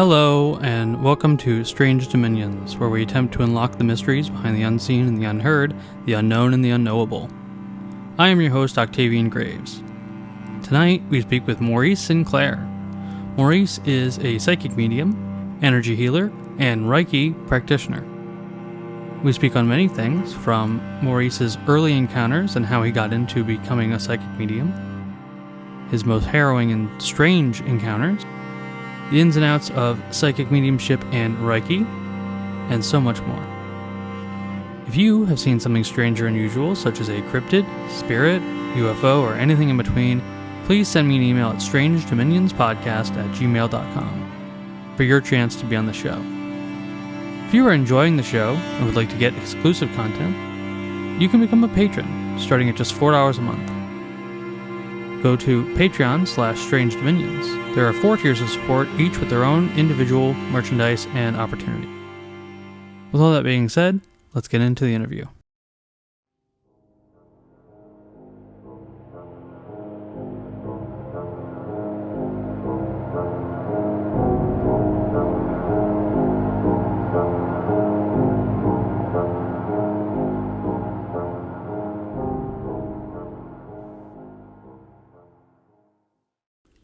Hello, and welcome to Strange Dominions, where we attempt to unlock the mysteries behind the unseen and the unheard, the unknown and the unknowable. I am your host, Octavian Graves. Tonight, we speak with Maurice Sinclaire. Maurice is a psychic medium, energy healer, and Reiki practitioner. We speak on many things, from Maurice's early encounters and how he got into becoming a psychic medium, his most harrowing and strange encounters, the ins and outs of psychic mediumship and Reiki, and so much more. If you have seen something strange or unusual, such as a cryptid, spirit, UFO, or anything in between, please send me an email at strangedominionspodcast@gmail.com for your chance to be on the show. If you are enjoying the show and would like to get exclusive content, you can become a patron, starting at just $4 a month. Go to Patreon/StrangeDominions. There are 4 tiers of support, each with their own individual merchandise and opportunity. With all that being said, let's get into the interview.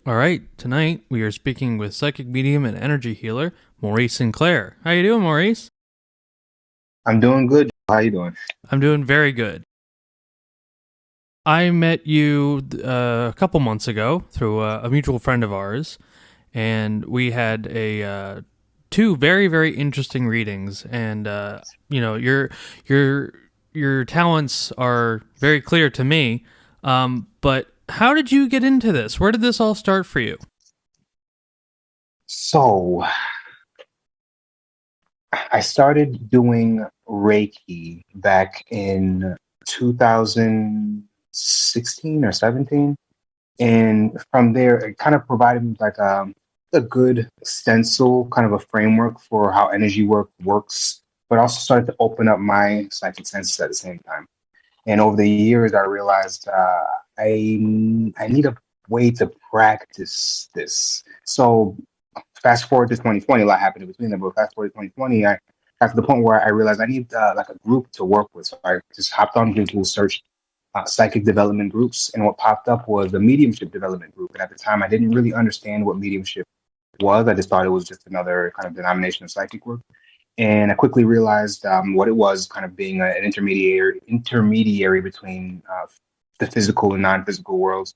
All right, tonight we are speaking with psychic medium and energy healer Maurice Sinclaire. How you doing, Maurice? I'm doing good. How you doing? I'm doing very good. I met you a couple months ago through a mutual friend of ours, and we had a 2 very, very interesting readings. And your talents are very clear to me, but how did you get into this? Where did this all start for you? So, I started doing Reiki back in 2016 or 17. And from there, it kind of provided me like a good stencil, kind of a framework for how energy works, but also started to open up my psychic senses at the same time. And over the years, I realized I need a way to practice this. So fast forward to 2020, a lot happened in between them. But fast forward to 2020, I got to the point where I realized I need like a group to work with. So I just hopped on Google, searched psychic development groups, and what popped up was the mediumship development group. And at the time, I didn't really understand what mediumship was. I just thought it was just another kind of denomination of psychic work. And I quickly realized what it was, kind of being an intermediary between the physical and non-physical worlds.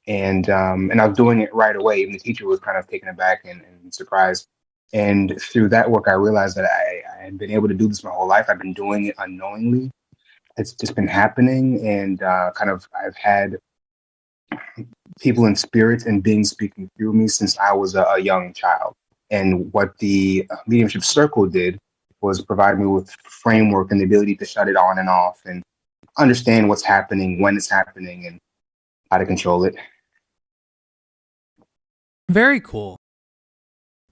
And I was doing it right away. Even the teacher was kind of taken aback and surprised. And through that work, I realized that I had been able to do this my whole life. I've been doing it unknowingly. It's just been happening, and I've had people in spirits and beings speaking through me since I was a young child. And what the mediumship circle did was provide me with framework and the ability to shut it on and off and understand what's happening, when it's happening, and how to control it. Very cool.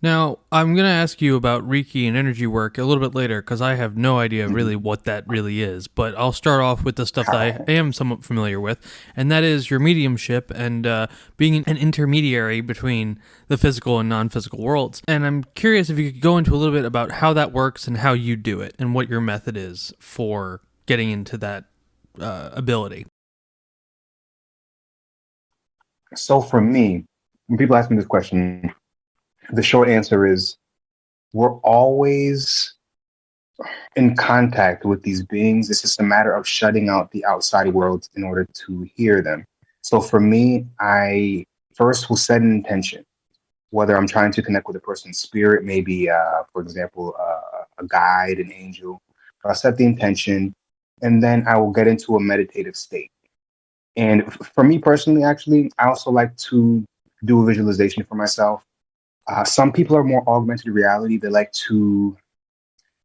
Now, I'm going to ask you about Reiki and energy work a little bit later, because I have no idea really what that really is. But I'll start off with the stuff that I am somewhat familiar with, and that is your mediumship and being an intermediary between the physical and non-physical worlds. And I'm curious if you could go into a little bit about how that works and how you do it, and what your method is for getting into that ability. So for me, when people ask me this question, the short answer is we're always in contact with these beings. It's just a matter of shutting out the outside world in order to hear them. So for me, I first will set an intention, whether I'm trying to connect with a person's spirit, maybe, for example, a guide, an angel. I'll set the intention, and then I will get into a meditative state. And for me personally, actually, I also like to do a visualization for myself. Some people are more augmented reality. They like to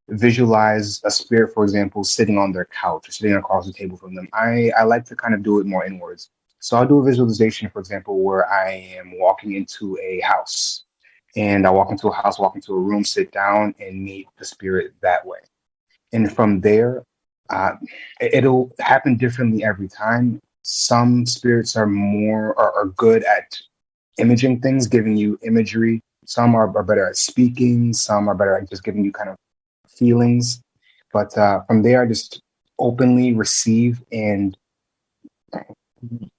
visualize a spirit, for example, sitting on their couch or sitting across the table from them. I like to kind of do it more inwards. So I'll do a visualization, for example, where I am walking into a house. And I walk into a house, walk into a room, sit down, and meet the spirit that way. And from there, it'll happen differently every time. Some spirits are good at imaging things, giving you imagery Some are better at speaking. Some are better at just giving you kind of feelings. But from there, I just openly receive and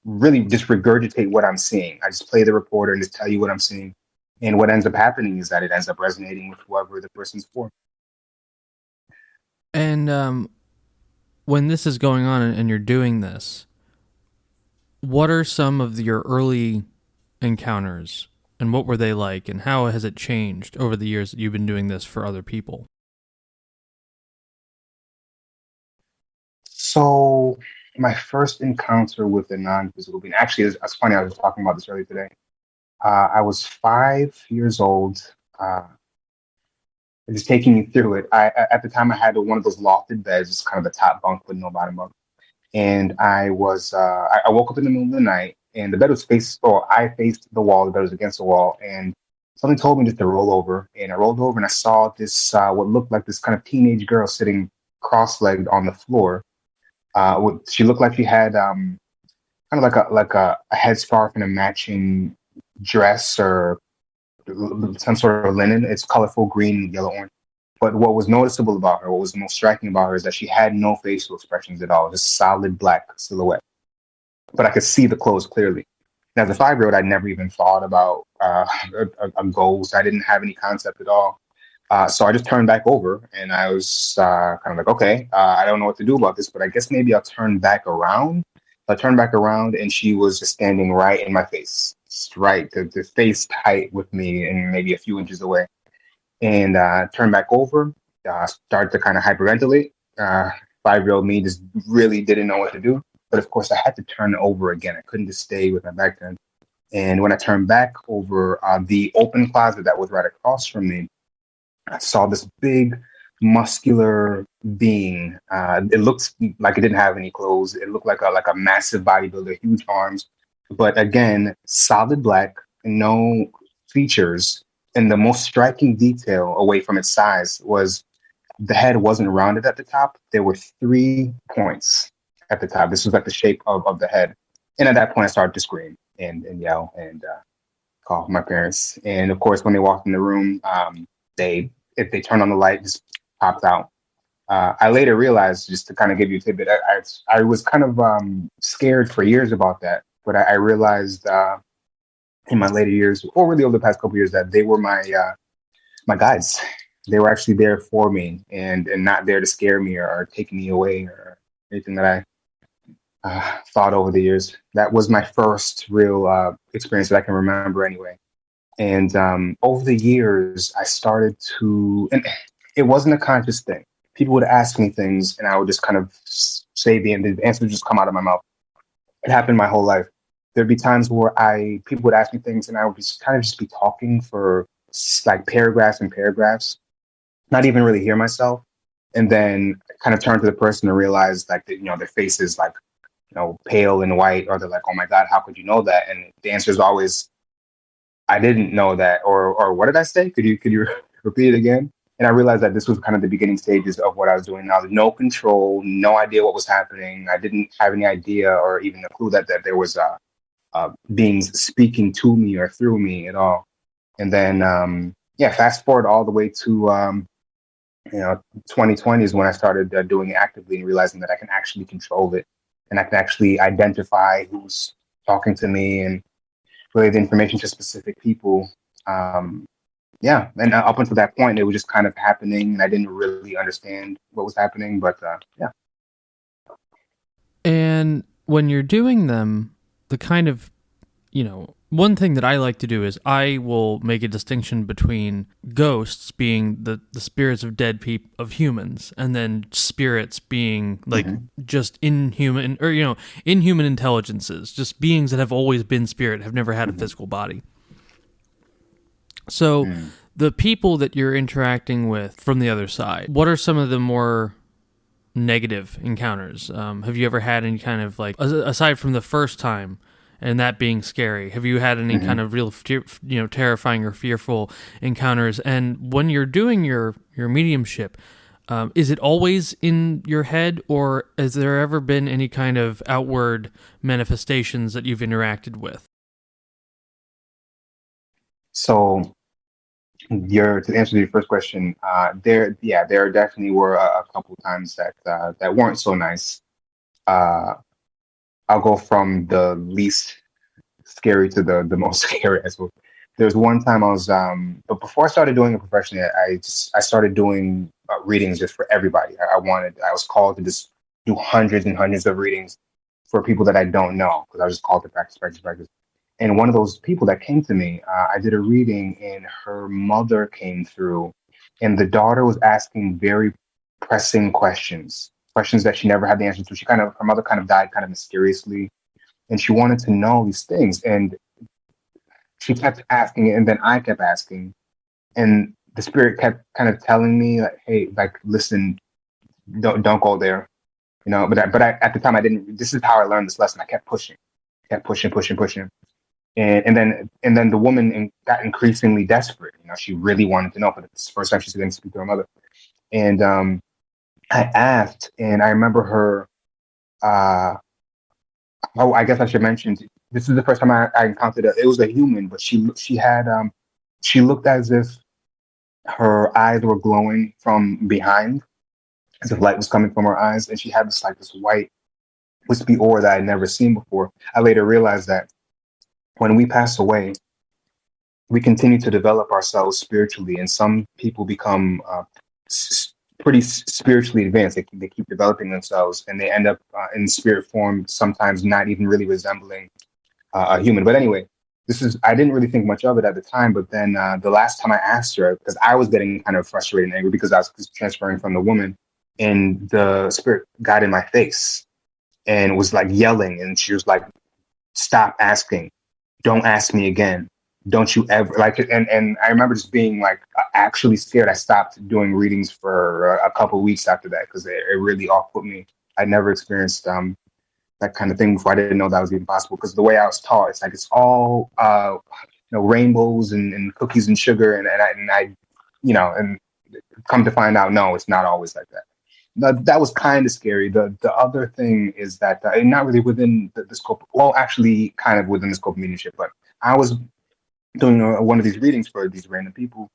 really just regurgitate what I'm seeing. I just play the reporter and just tell you what I'm seeing. And what ends up happening is that it ends up resonating with whoever the person's for. And when this is going on and you're doing this, what are some of your early encounters, and what were they like, and how has it changed over the years that you've been doing this for other people? So my first encounter with a non-physical being, actually, it's funny. I was talking about this earlier today. I was 5 years old. Just taking you through it. At the time I had one of those lofted beds, just kind of a top bunk with no bottom bunk. And I woke up in the middle of the night, and the bed was or I faced the wall. The bed was against the wall, and something told me just to roll over. And I rolled over, and I saw this what looked like this kind of teenage girl sitting cross-legged on the floor. She looked like she had kind of like a headscarf and a matching dress or some sort of linen. It's colorful, green, yellow, orange. But what was noticeable about her, what was most striking about her, is that she had no facial expressions at all, just solid black silhouette. But I could see the clothes clearly. And as a 5-year-old, I never even thought about a ghost. I didn't have any concept at all. So I just turned back over, and I was kind of like, okay, I don't know what to do about this, but I guess maybe I'll turn back around. I turned back around, and she was just standing right in my face, right, the face height with me, and maybe a few inches away. And turned back over, started to kind of hyperventilate. 5-year-old me just really didn't know what to do. But of course, I had to turn over again. I couldn't just stay with my back turned. And when I turned back over, the open closet that was right across from me, I saw this big, muscular being. It looked like it didn't have any clothes. It looked like a massive bodybuilder, huge arms, but again, solid black, no features. And the most striking detail, away from its size, was the head wasn't rounded at the top. There were 3 points at the top. This was like the shape of the head. And at that point, I started to scream and yell and call my parents. And of course, when they walked in the room, they if they turned on the light, just popped out. I later realized, just to kind of give you a tidbit, I was kind of scared for years about that, but I realized in my later years, or really over the past couple years, that they were my guides. They were actually there for me, and not there to scare me or take me away or anything that I thought over the years. That was my first real experience that I can remember, anyway. And over the years, I started to, and it wasn't a conscious thing. People would ask me things, and I would just kind of say the answer would just come out of my mouth. It happened my whole life. There'd be times where people would ask me things, and I would just kind of just be talking for like paragraphs and paragraphs, not even really hear myself, and then kind of turn to the person and realize like that, their face is like pale and white, or they're like, "Oh my God, how could you know that?" And the answer is always, I didn't know that, or what did I say? Could you repeat it again? And I realized that this was kind of the beginning stages of what I was doing now. No control, no idea what was happening. I didn't have any idea or even a clue that there was beings speaking to me or through me at all. And then, fast forward all the way to 2020 is when I started doing it actively and realizing that I can actually control it, and I can actually identify who's talking to me and relay the information to specific people. And up until that point, it was just kind of happening, and I didn't really understand what was happening. But yeah. And when you're doing them, the kind of, one thing that I like to do is I will make a distinction between ghosts being the spirits of dead people, of humans, and then spirits being like just inhuman, or, inhuman intelligences, just beings that have always been spirit, have never had a physical body. So the people that you're interacting with from the other side, what are some of the more negative encounters? Have you ever had any kind of, like, aside from the first time and that being scary, have you had any kind of real terrifying or fearful encounters? And when you're doing your mediumship, is it always in your head, or has there ever been any kind of outward manifestations that you've interacted with? So To answer your first question, there definitely were a couple times that weren't so nice. Uh, I'll go from the least scary to the most scary, I suppose. There was one time but before I started doing it professionally, I started doing readings just for everybody. I was called to just do hundreds and hundreds of readings for people that I don't know because I was just called to practice, practice, practice. And one of those people that came to me, I did a reading, and her mother came through, and the daughter was asking very pressing questions, questions that she never had the answer to. Her mother kind of died kind of mysteriously, and she wanted to know these things, and she kept asking it, and then I kept asking, and the spirit kept kind of telling me like, "Hey, like, listen, don't go there," you know. At the time I didn't. This is how I learned this lesson. I kept pushing, pushing, pushing, and then the woman got increasingly desperate. You know, she really wanted to know. For the first time, she didn't speak to her mother, and I asked, and I remember her. Oh, I guess I should mention this is the first time I encountered it was a human, but she looked as if her eyes were glowing from behind, as if light was coming from her eyes, and she had this white wispy aura that I'd never seen before. I later realized that when we pass away, we continue to develop ourselves spiritually, and some people become pretty spiritually advanced. They keep developing themselves, and they end up in spirit form, sometimes not even really resembling a human. But anyway, I didn't really think much of it at the time, but then the last time I asked her, because I was getting kind of frustrated and angry because I was transferring from the woman, and the spirit got in my face and was like yelling, and she was like, "Stop asking, don't ask me again, don't you ever," like, and I remember just being like actually scared. I stopped doing readings for a couple of weeks after that because it really off put me. I never experienced that kind of thing before. I didn't know that was even possible because the way I was taught, it's like it's all rainbows and cookies and sugar, and I and come to find out, no, it's not always like that. That was kind of scary. The other thing is that not really within the scope, well, actually kind of within the scope of mediumship, but I was doing one of these readings for these random people.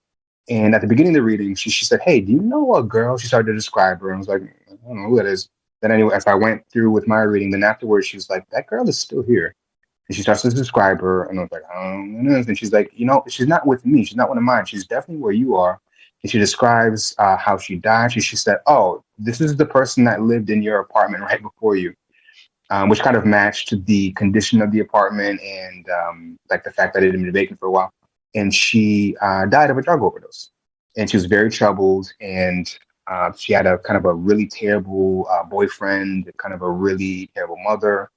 And at the beginning of the reading, she said, "Hey, do you know a girl?" She started to describe her, and I was like, "I don't know who that is." Then anyway, as I went through with my reading, then afterwards, she was like, "That girl is still here." And she starts to describe her, and I was like, and she's like, she's not with me. She's not one of mine. She's definitely where you are. And she describes how she died. She said, "Oh, this is the person that lived in your apartment right before you," which kind of matched the condition of the apartment and like the fact that it had been vacant for a while. And she died of a drug overdose, and she was very troubled. And she had a kind of a really terrible boyfriend, kind of a really terrible mother,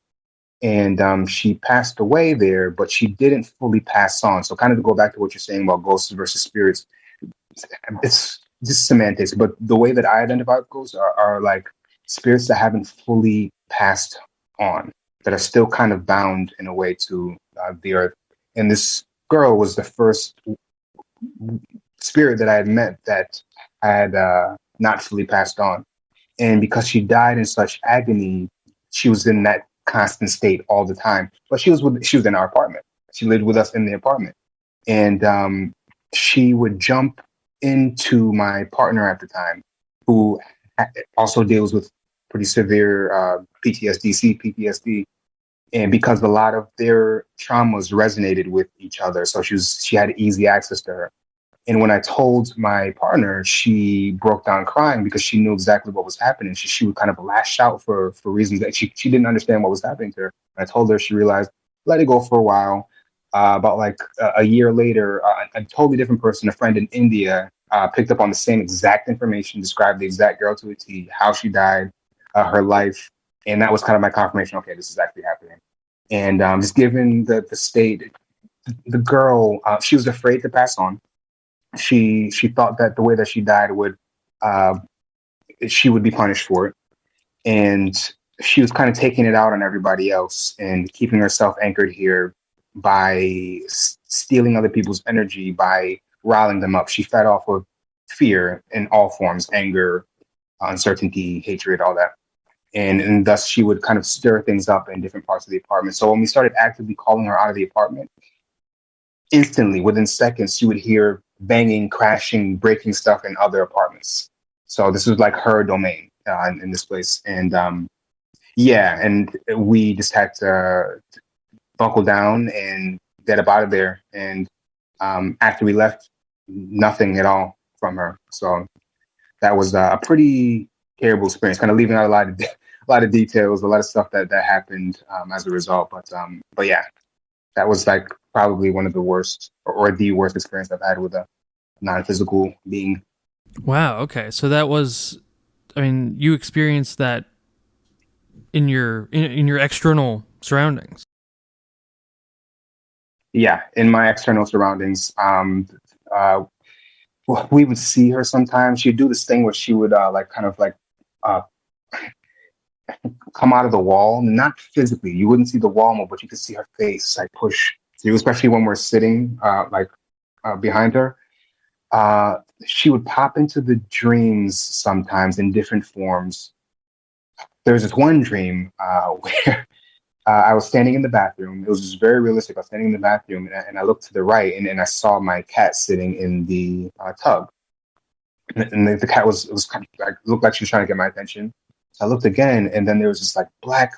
and she passed away there, but she didn't fully pass on. So, kind of to go back to what you're saying about ghosts versus spirits, it's just semantics. But the way that I identify ghosts are like spirits that haven't fully passed on, that are still kind of bound in a way to the earth. And this girl was the first spirit that I had met that had not fully passed on. And because she died in such agony, she was in that constant state all the time. But she was in our apartment. She lived with us in the apartment, and she would jump into my partner at the time, who also deals with pretty severe PTSD. And because a lot of their traumas resonated with each other, so she had easy access to her. And when I told my partner, she broke down crying because she knew exactly what was happening. She would kind of lash out for reasons that she didn't understand what was happening to her. And I told her, she realized, let it go for a while. About like a year later, a totally different person, a friend in India, picked up on the same exact information, described the exact girl to a T, how she died, her life. And that was kind of my confirmation. Okay, this is actually happening. And just given the state, the girl, she was afraid to pass on. She thought that the way that she died would uh, she would be punished for it, and she was kind of taking it out on everybody else and keeping herself anchored here by stealing other people's energy, by riling them up. She fed off of fear in all forms: anger, uncertainty, hatred, all that. And thus she would kind of stir things up in different parts of the apartment. So when we started actively calling her out of the apartment, instantly, within seconds, she would hear banging, crashing, breaking stuff in other apartments. So this was like her domain in this place. And yeah, and we just had to buckle down and get up out of there. And after we left, nothing at all from her. So that was a pretty terrible experience. Kind of leaving out a lot of details, a lot of stuff that happened as a result. But yeah, that was like probably one of the worst or the worst experience I've had with a non-physical being. Wow. Okay. So that was, I mean, you experienced that in your external surroundings. Yeah, in my external surroundings. Well, we would see her sometimes. She'd do this thing where she would like kind of like uh, come out of the wall, not physically. You wouldn't see the wall move, but you could see her face like push through, especially when we're sitting behind her. She would pop into the dreams sometimes in different forms. There was this one dream where I was standing in the bathroom. It was just very realistic. I was standing in the bathroom and I looked to the right and I saw my cat sitting in the tub. And the cat was kind of like looked like she was trying to get my attention. So I looked again, and then there was this like black,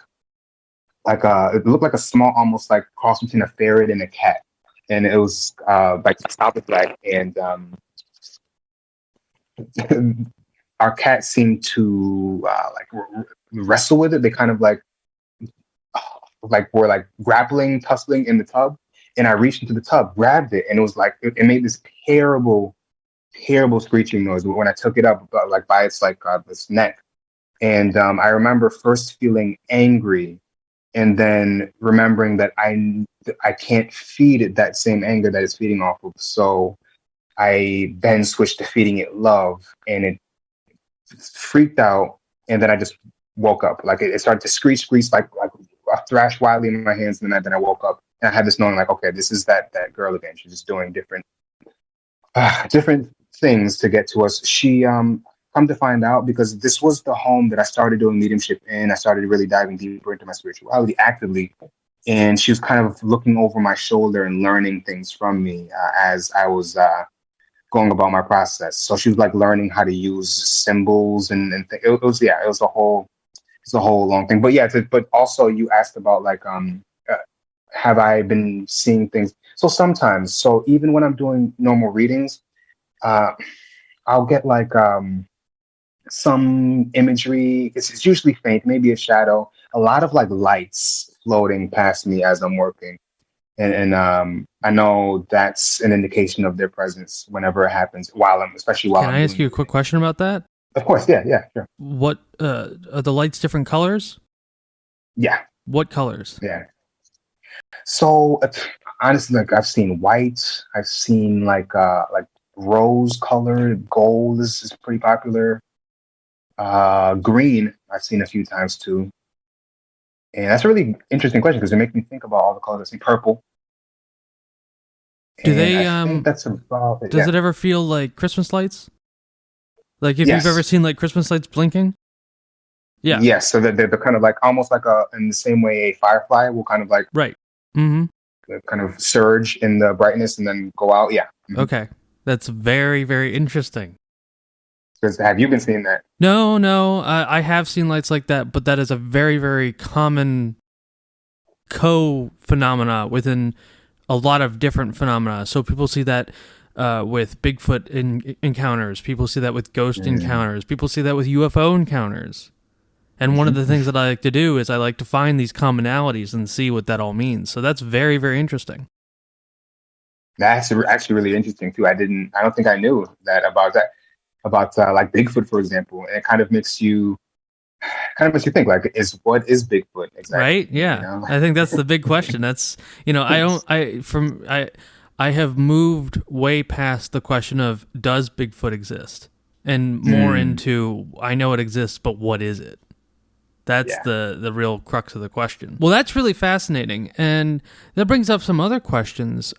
it looked like a small, almost like cross between a ferret and a cat, and it was like solid black. And our cat seemed to wrestle with it. They kind of like were like grappling, tussling in the tub. And I reached into the tub, grabbed it, and it was like it made this terrible screeching noise when I took it up like by its this neck. And I remember first feeling angry, and then remembering that I can't feed it that same anger that it's feeding off of. So I then switched to feeding it love, and it freaked out. And then I just woke up. Like it started to screech, like a thrash wildly in my hands. And then I woke up, and I had this knowing, like, okay, this is that girl again. She's just doing different things to get to us. She come to find out, because this was the home that I started doing mediumship in. I started really diving deeper into my spirituality actively, and she was kind of looking over my shoulder and learning things from me as I was going about my process. So she was like learning how to use symbols it was a whole long thing. But yeah, but also you asked about have I been seeing things? So sometimes, so even when I'm doing normal readings, I'll get some imagery. It's usually faint, maybe a shadow. A lot of like lights floating past me as I'm working, and I know that's an indication of their presence whenever it happens. Especially while Can I'm I ask doing you a quick question about that? Of course, yeah, sure, What are the lights different colors? yeah, What colors? yeah. So honestly, like I've seen white, I've seen like rose colored, gold is pretty popular. Green, I've seen a few times too. And that's a really interesting question because it makes me think about all the colors. I see purple. Do And they I think that's about it. does Yeah. it ever feel like Christmas lights? Like if you've ever Yes. seen like Christmas lights blinking? Yeah. Yes. So that they're kind of like almost like in the same way a firefly will kind of like Right. Mm-hmm. kind of surge in the brightness and then go out. Yeah. Okay. That's very, very interesting. Because have you been seeing that? No, I have seen lights like that, but that is a very, very common co-phenomena within a lot of different phenomena. So people see that with Bigfoot encounters. People see that with ghost encounters. People see that with UFO encounters. And one of the things that I like to do is I like to find these commonalities and see what that all means. So that's very, very interesting. That's actually really interesting too. I don't think I knew about like Bigfoot, for example. And it kind of makes you think like, what is Bigfoot exactly? Right? Yeah. You know? I think that's the big question. That's, I have moved way past the question of does Bigfoot exist and more into I know it exists, but what is it? That's the real crux of the question. Well, that's really fascinating. And that brings up some other questions.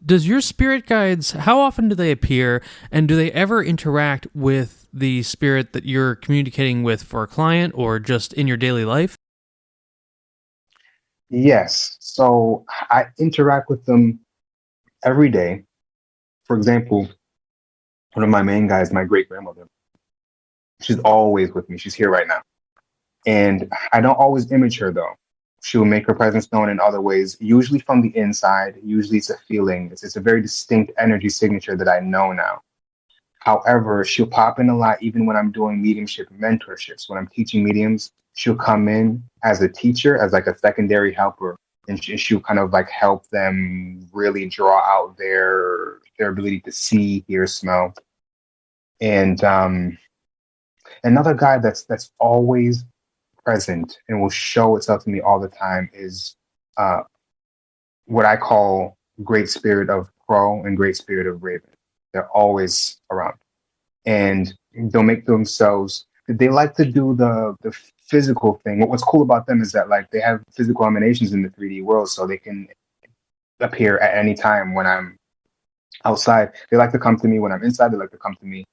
Does your spirit guides, how often do they appear, and do they ever interact with the spirit that you're communicating with for a client or just in your daily life? Yes. So I interact with them every day. For example, one of my main guys, my great grandmother, she's always with me. She's here right now. And I don't always image her though. She will make her presence known in other ways, usually from the inside. Usually it's a feeling. It's a very distinct energy signature that I know now. However, she'll pop in a lot even when I'm doing mediumship mentorships. When I'm teaching mediums, she'll come in as a teacher, as like a secondary helper, and she'll kind of like help them really draw out their ability to see, hear, smell. And another guy that's always present and will show itself to me all the time is uh, what I call Great Spirit of Crow and Great Spirit of Raven. They're always around, and they'll make themselves. They like to do the physical thing. What's cool about them is that like they have physical emanations in the 3D world, so they can appear at any time when I'm outside. They like to come to me when I'm inside. They like to come to me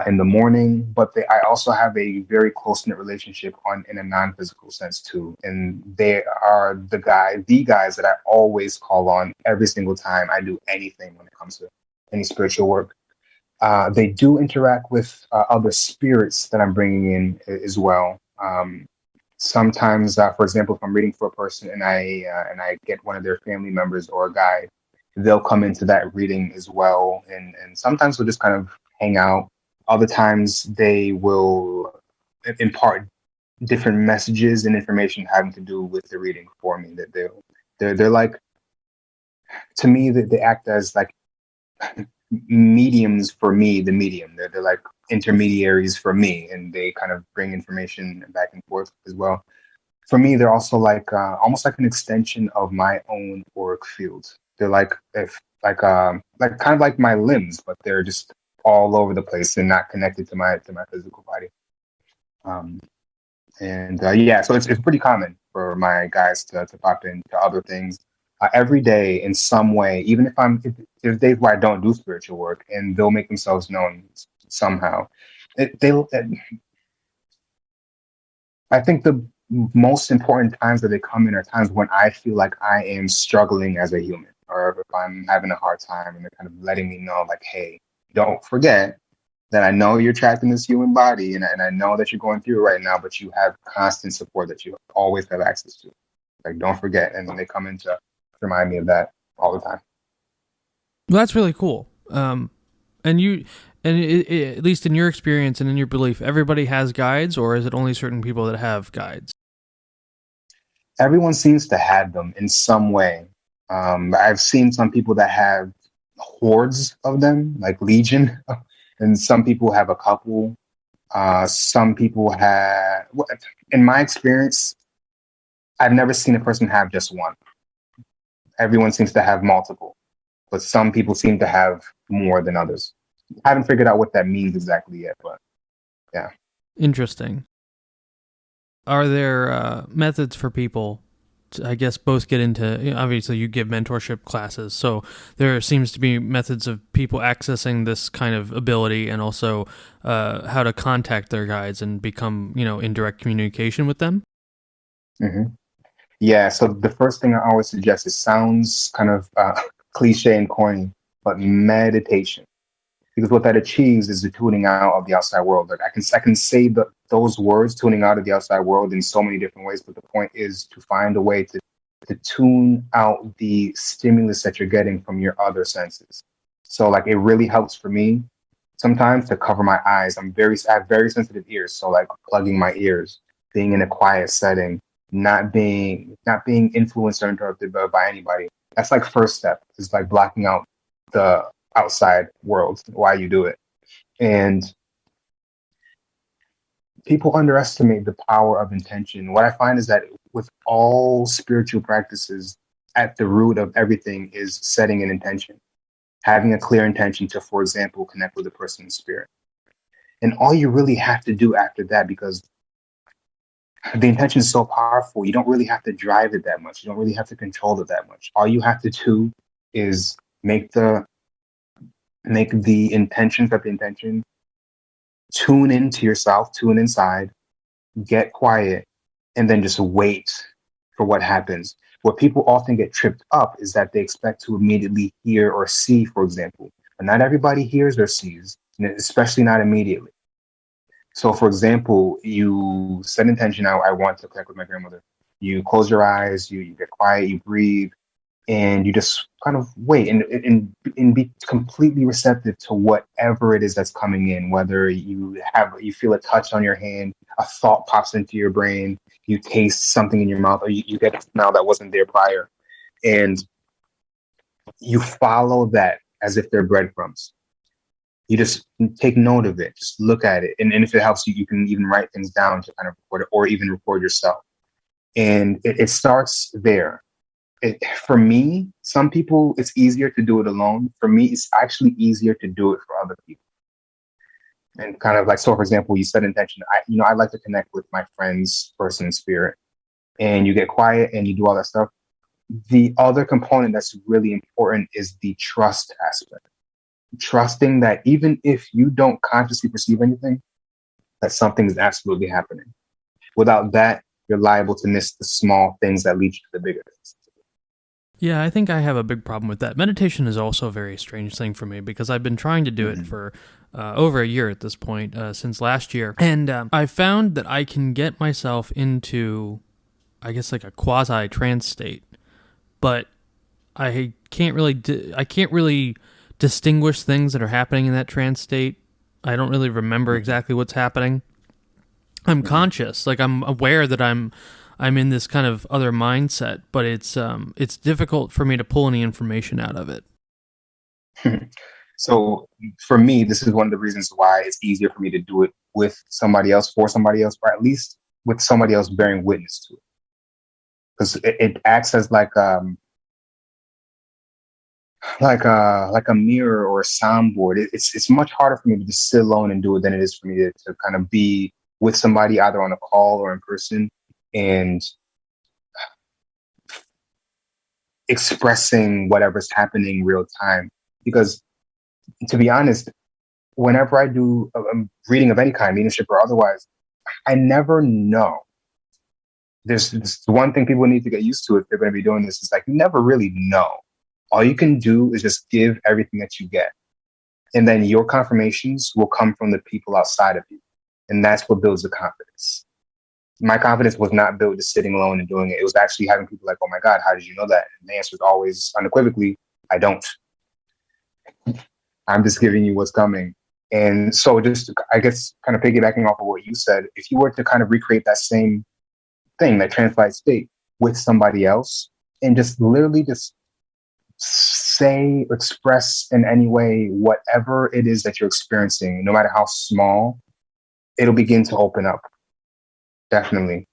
in the morning, but I also have a very close knit relationship in a non physical sense too. And they are the guys that I always call on every single time I do anything when it comes to any spiritual work. They do interact with other spirits that I'm bringing in as well. Sometimes, for example, if I'm reading for a person and I get one of their family members or a guide, they'll come into that reading as well. And sometimes we'll just kind of hang out. Other times they will impart different messages and information having to do with the reading for me. That they're like, to me, that they act as like mediums for me, the medium. They're like intermediaries for me, and they kind of bring information back and forth as well. For me, they're also like almost like an extension of my own auric field. They're like kind of like my limbs, but they're just all over the place and not connected to my physical body. Um, and yeah, so it's pretty common for my guys to pop into other things every day in some way, even if there's days where I don't do spiritual work, and they'll make themselves known somehow. I think the most important times that they come in are times when I feel like I am struggling as a human, or if I'm having a hard time, and they're kind of letting me know, like, hey, don't forget that I know you're trapped in this human body, and I know that you're going through it right now, but you have constant support that you always have access to. Like, don't forget. And then they come in to remind me of that all the time. Well, that's really cool. And at least in your experience and in your belief, everybody has guides, or is it only certain people that have guides? Everyone seems to have them in some way. I've seen some people that have hordes of them, like Legion, and some people have a couple. Some people have, in my experience, I've never seen a person have just one. Everyone seems to have multiple, but some people seem to have more than others. I haven't figured out what that means exactly yet, but yeah. Interesting. Are there methods for people to, I guess, both get into, obviously you give mentorship classes, so there seems to be methods of people accessing this kind of ability, and also how to contact their guides and become, in direct communication with them? Mm-hmm. Yeah, so the first thing I always suggest, it sounds kind of cliche and corny, but meditation. Because what that achieves is the tuning out of the outside world. Like I can say those words, tuning out of the outside world, in so many different ways, but the point is to find a way to tune out the stimulus that you're getting from your other senses. So like it really helps for me sometimes to cover my eyes. I have very sensitive ears, so like plugging my ears, being in a quiet setting, not being influenced or interrupted by anybody. That's like first step, is like blocking out the outside world while you do it. And people underestimate the power of intention. What I find is that with all spiritual practices, at the root of everything is setting an intention, having a clear intention to, for example, connect with a person in spirit. And all you really have to do after that, because the intention is so powerful, you don't really have to drive it that much. You don't really have to control it that much. All you have to do is make the intention, set the intention, tune into yourself, tune inside, get quiet, and then just wait for what happens. What people often get tripped up is that they expect to immediately hear or see, for example. but not everybody hears or sees, especially not immediately. So, for example, you set intention out, I want to connect with my grandmother. You close your eyes, you get quiet, you breathe, and you just kind of wait and be completely receptive to whatever it is that's coming in, whether you feel a touch on your hand, a thought pops into your brain, you taste something in your mouth, or you get a smell that wasn't there prior. And you follow that as if they're breadcrumbs. You just take note of it, just look at it. And if it helps you, you can even write things down to kind of record it or even record yourself. And it starts there. For me, some people, it's easier to do it alone. For me, it's actually easier to do it for other people. And kind of like, so for example, you set intention. I like to connect with my friends, person, spirit, and you get quiet and you do all that stuff. The other component that's really important is the trust aspect. Trusting that even if you don't consciously perceive anything, that something is absolutely happening. Without that, you're liable to miss the small things that lead you to the bigger things. Yeah, I think I have a big problem with that. Meditation is also a very strange thing for me because I've been trying to do it for over a year at this point, since last year. And I found that I can get myself into, I guess, like a quasi-trance state, but I can't really distinguish things that are happening in that trance state. I don't really remember exactly what's happening. I'm conscious, like I'm aware that I'm in this kind of other mindset, but it's difficult for me to pull any information out of it. So for me, this is one of the reasons why it's easier for me to do it with somebody else, for somebody else, or at least with somebody else bearing witness to it. Because it acts as like a mirror or a soundboard. It's much harder for me to just sit alone and do it than it is for me to kind of be with somebody either on a call or in person and expressing whatever's happening real time. Because to be honest, whenever I do a reading of any kind, leadership or otherwise, I never know. There's one thing people need to get used to if they're going to be doing this is like, you never really know. All you can do is just give everything that you get. And then your confirmations will come from the people outside of you. And that's what builds the confidence. My confidence was not built just sitting alone and doing it. It was actually having people like, oh my God, how did you know that? And the answer is always unequivocally, I don't. I'm just giving you what's coming. And so just, I guess, kind of piggybacking off of what you said, if you were to kind of recreate that same thing, that translight state with somebody else and just literally just say, express in any way, whatever it is that you're experiencing, no matter how small, it'll begin to open up. Definitely.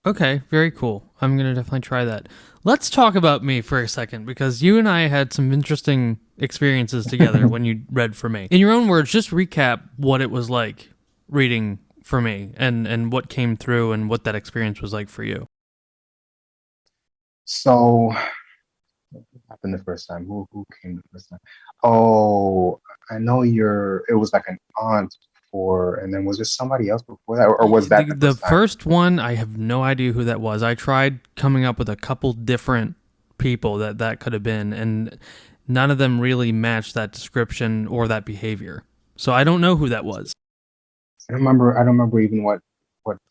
Okay, very cool. I'm going to definitely try that. Let's talk about me for a second, because you and I had some interesting experiences together when you read for me. In your own words, just recap what it was like reading for me and what came through and what that experience was like for you. So, what happened the first time? Who came the first time? Oh, I know it was like an aunt before, and then was there somebody else before that? Or was that the first one? I have no idea who that was. I tried coming up with a couple different people that could have been, and none of them really matched that description or that behavior. So I don't know who that was. I don't remember even what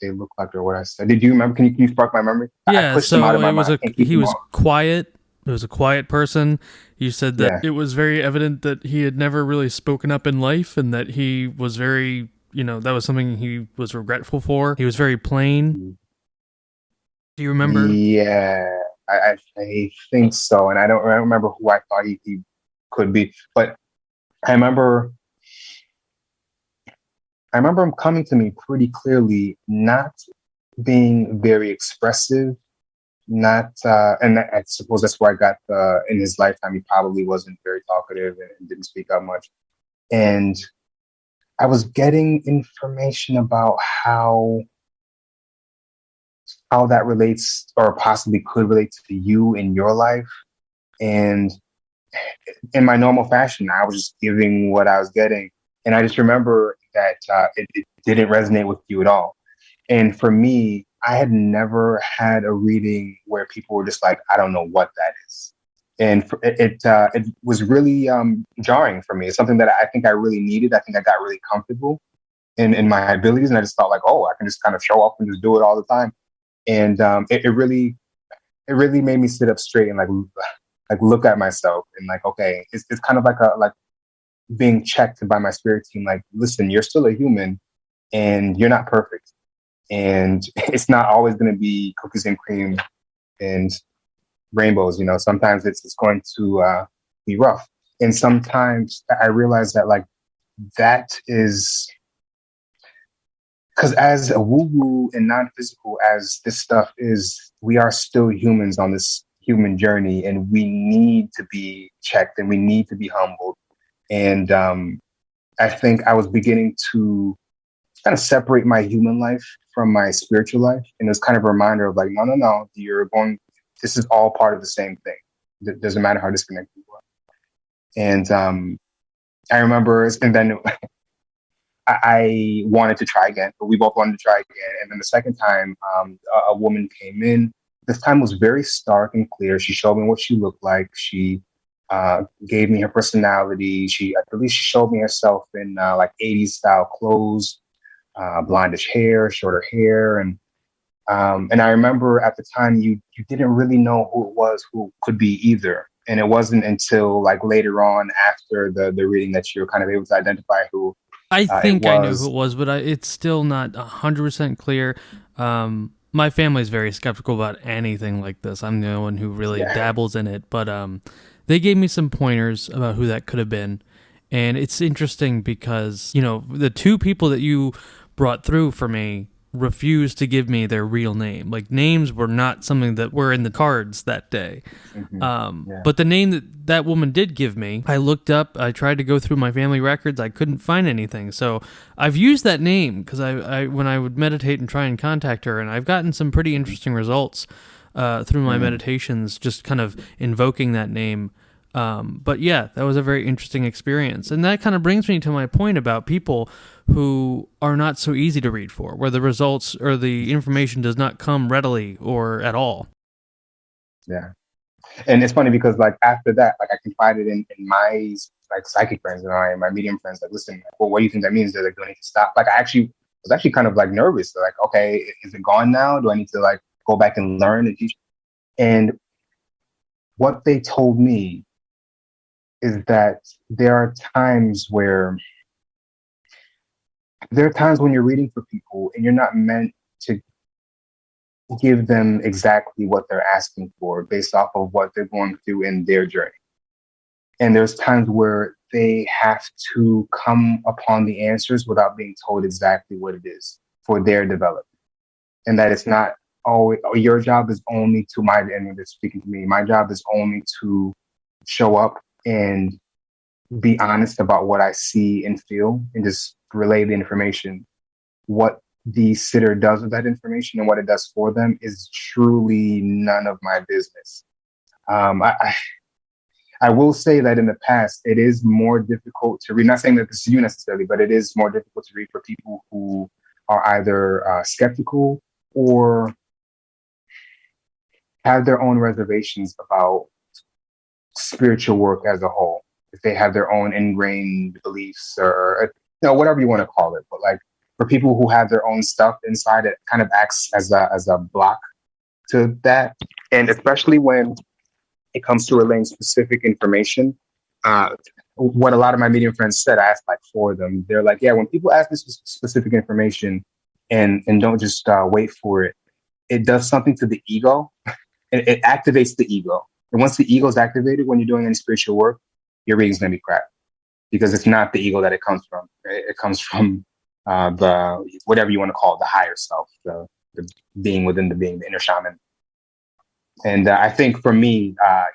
they looked like or what I said. Did you remember? Can you spark my memory? Yeah, I pushed them out of my mind. He was quiet. It was a quiet person. You said that It was very evident that he had never really spoken up in life and that he was very, that was something he was regretful for. He was very plain. Do you remember? Yeah, I think so. And I don't remember who I thought he could be, but I remember him coming to me pretty clearly, not being very expressive, not, and I suppose that's where I got in his lifetime, he probably wasn't very talkative and didn't speak up much. And I was getting information about how that relates or possibly could relate to you in your life. And in my normal fashion, I was just giving what I was getting. And I just remember that it didn't resonate with you at all. And for me, I had never had a reading where people were just like, I don't know what that is. and it was really jarring for me. It's something that I think I really needed. I think I got really comfortable in my abilities, and I just felt like, oh, I can just kind of show up and just do it all the time. And it really made me sit up straight and like look at myself and like, okay, it's kind of like being checked by my spirit team. Like, listen, you're still a human, and you're not perfect, and it's not always going to be cookies and cream and rainbows. Sometimes it's going to be rough, and sometimes I realize that like that is because as a woo woo and non physical as this stuff is, we are still humans on this human journey, and we need to be checked and we need to be humbled. And I think I was beginning to kind of separate my human life from my spiritual life, and it was kind of a reminder of like, no, no, no, you're going. This is all part of the same thing. It doesn't matter how disconnected you are. And I remember, and then I wanted to try again, but we both wanted to try again. And then the second time, a woman came in. This time was very stark and clear. She showed me what she looked like. She gave me her personality. I believe she showed me herself in like 80s style clothes, blondish hair, shorter hair. And I remember at the time you didn't really know who it was, who could be either. And it wasn't until like later on after the reading that you're kind of able to identify who I it think I knew who was. it was, but it's still not 100% clear. My family's very skeptical about anything like this. I'm the only one who really Yeah. dabbles in it, but they gave me some pointers about who that could have been. And it's interesting because, the two people that you brought through for me refused to give me their real name. Like, names were not something that were in the cards that day. Yeah. But the name that woman did give me, I looked up, I tried to go through my family records, I couldn't find anything. So I've used that name because I when I would meditate and try and contact her, and I've gotten some pretty interesting results through my meditations, just kind of invoking that name. But yeah, that was a very interesting experience. And that kind of brings me to my point about people who are not so easy to read for, where the results or the information does not come readily or at all. Yeah. And it's funny because like after that, like I confided in my like psychic friends and my medium friends, like, listen, well, what do you think that means? They're like, do I need to stop? Like I actually was actually kind of like nervous. They're like, okay, is it gone now? Do I need to like go back and learn and teach? And what they told me is that there are times when you're reading for people and you're not meant to give them exactly what they're asking for based off of what they're going through in their journey. And there's times where they have to come upon the answers without being told exactly what it is for their development. And that it's not always, your job is only to and they're speaking to me, my job is only to show up and be honest about what I see and feel and just relay the information. What the sitter does with that information and what it does for them is truly none of my business. I will say that in the past, it is more difficult to read. Not saying that this is you necessarily, but it is more difficult to read for people who are either skeptical or have their own reservations about spiritual work as a whole. If they have their own ingrained beliefs or whatever you want to call it, but like for people who have their own stuff inside, it kind of acts as a block to that. And especially when it comes to relaying specific information, what a lot of my medium friends said, I asked like for them. They're like, yeah, when people ask this specific information and don't just wait for it, it does something to the ego. It activates the ego. And once the ego is activated when you're doing any spiritual work, your reading's going to be crap because it's not the ego that it comes from. It comes from the whatever you want to call it, the higher self, the being within the being, the inner shaman. And I think for me, I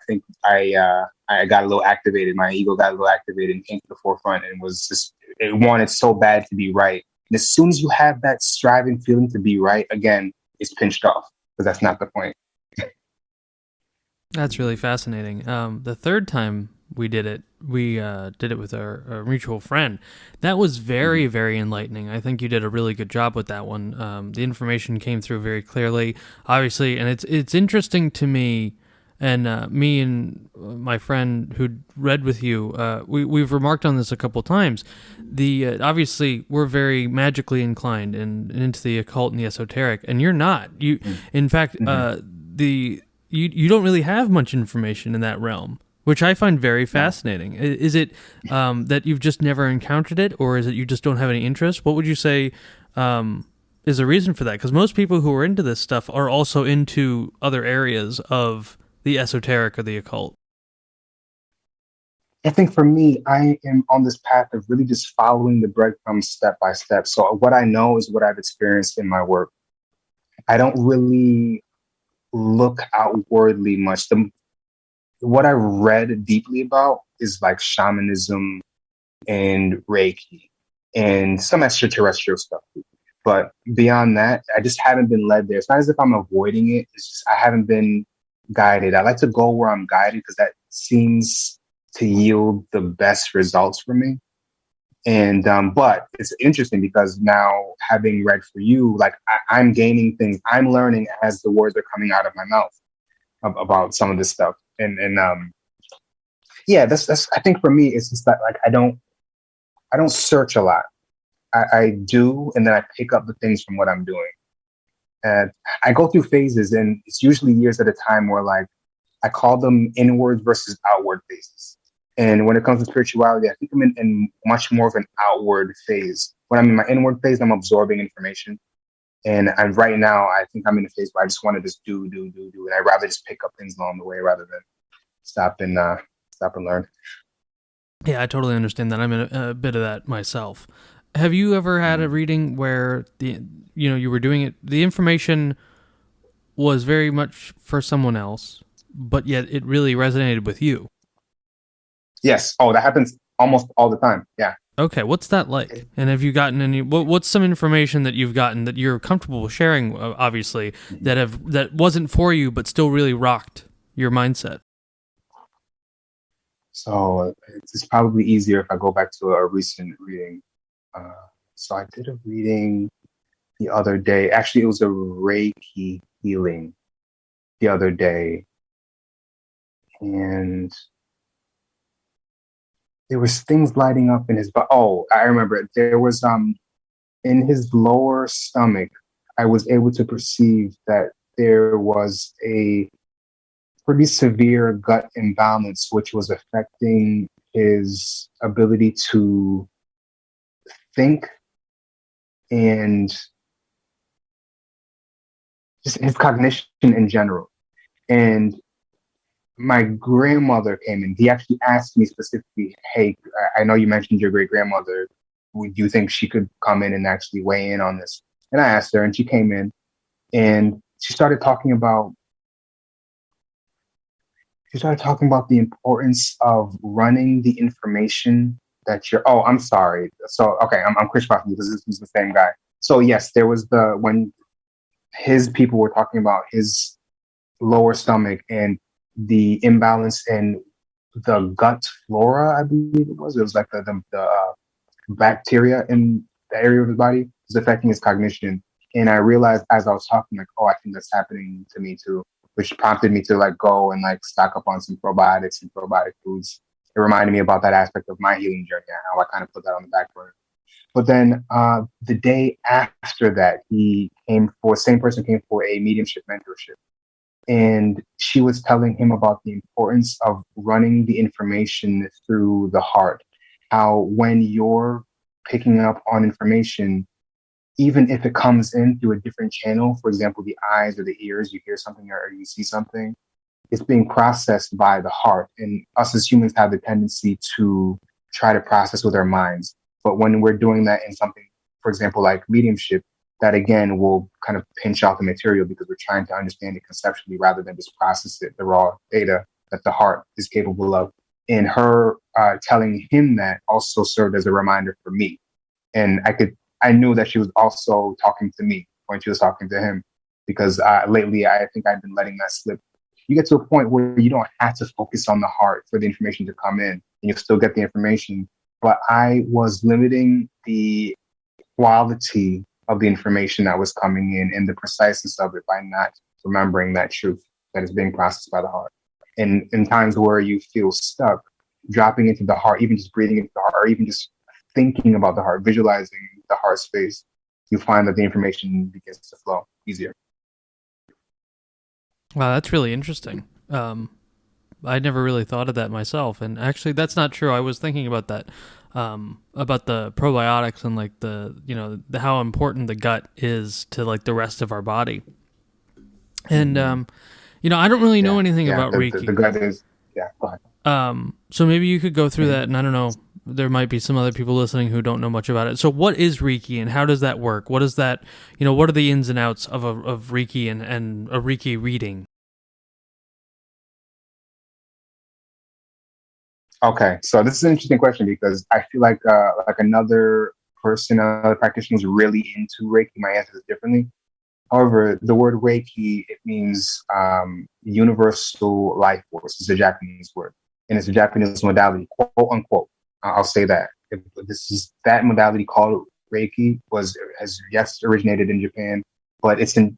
think I got a little activated. My ego got a little activated and came to the forefront and it wanted so bad to be right. And as soon as you have that striving feeling to be right, again, it's pinched off because that's not the point. That's really fascinating. The third time we did it with our mutual friend. That was very, very enlightening. I think you did a really good job with that one. The information came through very clearly, obviously, and it's interesting to me, And me and my friend who read with you, we've remarked on this a couple times. The obviously we're very magically inclined and into the occult and the esoteric, and you're not. You, in fact, you don't really have much information in that realm, which I find very fascinating. Is it that you've just never encountered it, or is it you just don't have any interest? What would you say is a reason for that? Because most people who are into this stuff are also into other areas of the esoteric or the occult. I think for me, I am on this path of really just following the breadcrumbs step by step. So what I know is what I've experienced in my work. I don't really look outwardly much. What I read deeply about is like shamanism and Reiki and some extraterrestrial stuff. But beyond that, I just haven't been led there. It's not as if I'm avoiding it. It's just I haven't been guided. I like to go where I'm guided because that seems to yield the best results for me. And but it's interesting because now having read for you, like I'm gaining things, I'm learning as the words are coming out of my mouth about some of this stuff. And yeah, that's I think for me it's just that like I don't search a lot. I do, and then I pick up the things from what I'm doing. And I go through phases, and it's usually years at a time where like I call them inward versus outward phases. And when it comes to spirituality, I think I'm in much more of an outward phase. When I'm in my inward phase, I'm absorbing information. And right now, I think I'm in a phase where I just want to just do. And I'd rather just pick up things along the way rather than stop and learn. Yeah, I totally understand that. I'm in a bit of that myself. Have you ever had a reading where you were doing it, the information was very much for someone else, but yet it really resonated with you? Yes. Oh, that happens almost all the time. Yeah. Okay, what's that like? And have you gotten any? What's some information that you've gotten that you're comfortable sharing? Obviously, that wasn't for you, but still really rocked your mindset. So it's probably easier if I go back to a recent reading. So I did a reading the other day. Actually, it was a Reiki healing the other day, and there was things lighting up in his body. Oh, I remember it. There was in his lower stomach. I was able to perceive that there was a pretty severe gut imbalance, which was affecting his ability to think and just his cognition in general. And my grandmother came in. He actually asked me specifically, hey, I know you mentioned your great grandmother. Would you think she could come in and actually weigh in on this? And I asked her, and she came in and she started talking about the importance of running the information that you're. Oh, I'm sorry. So, okay, I'm Chris Foster because this was the same guy. So yes, there was when his people were talking about his lower stomach and the imbalance in the gut flora, I believe it was. It was like the bacteria in the area of his body was affecting his cognition. And I realized as I was talking, like, oh, I think that's happening to me too, which prompted me to like go and like stock up on some probiotics and probiotic foods. It reminded me about that aspect of my healing journey and how I kind of put that on the back burner. But then the day after that, same person came for a mediumship mentorship. And she was telling him about the importance of running the information through the heart. How when you're picking up on information, even if it comes in through a different channel, for example, the eyes or the ears, you hear something or you see something, it's being processed by the heart. And us as humans have the tendency to try to process with our minds. But when we're doing that in something, for example, like mediumship, that again will kind of pinch out the material because we're trying to understand it conceptually rather than just process it, the raw data that the heart is capable of. And her telling him that also served as a reminder for me. And I knew that she was also talking to me when she was talking to him because lately I think I've been letting that slip. You get to a point where you don't have to focus on the heart for the information to come in and you'll still get the information. But I was limiting the quality of the information that was coming in and the preciseness of it by not remembering that truth that is being processed by the heart. And in times where you feel stuck, dropping into the heart, even just breathing into the heart, or even just thinking about the heart, visualizing the heart space, you find that the information begins to flow easier. Wow, that's really interesting. I never really thought of that myself, and actually, that's not true. I was thinking about that, about the probiotics and like how important the gut is to like the rest of our body. And Mm-hmm. I don't really know Yeah, anything yeah. about The Reiki. gut is, yeah. Go ahead. So maybe you could go through Mhm. that, and I don't know. There might be some other people listening who don't know much about it. So, what is Reiki, and how does that work? What is that? What are the ins and outs of Reiki and a Reiki reading? Okay, so this is an interesting question because I feel like another person, another practitioner is really into Reiki. My answer is differently. However, the word Reiki, it means universal life force. It's a Japanese word, and it's a Japanese modality, quote unquote. I'll say that. This is that modality called Reiki has yes originated in Japan, but it's an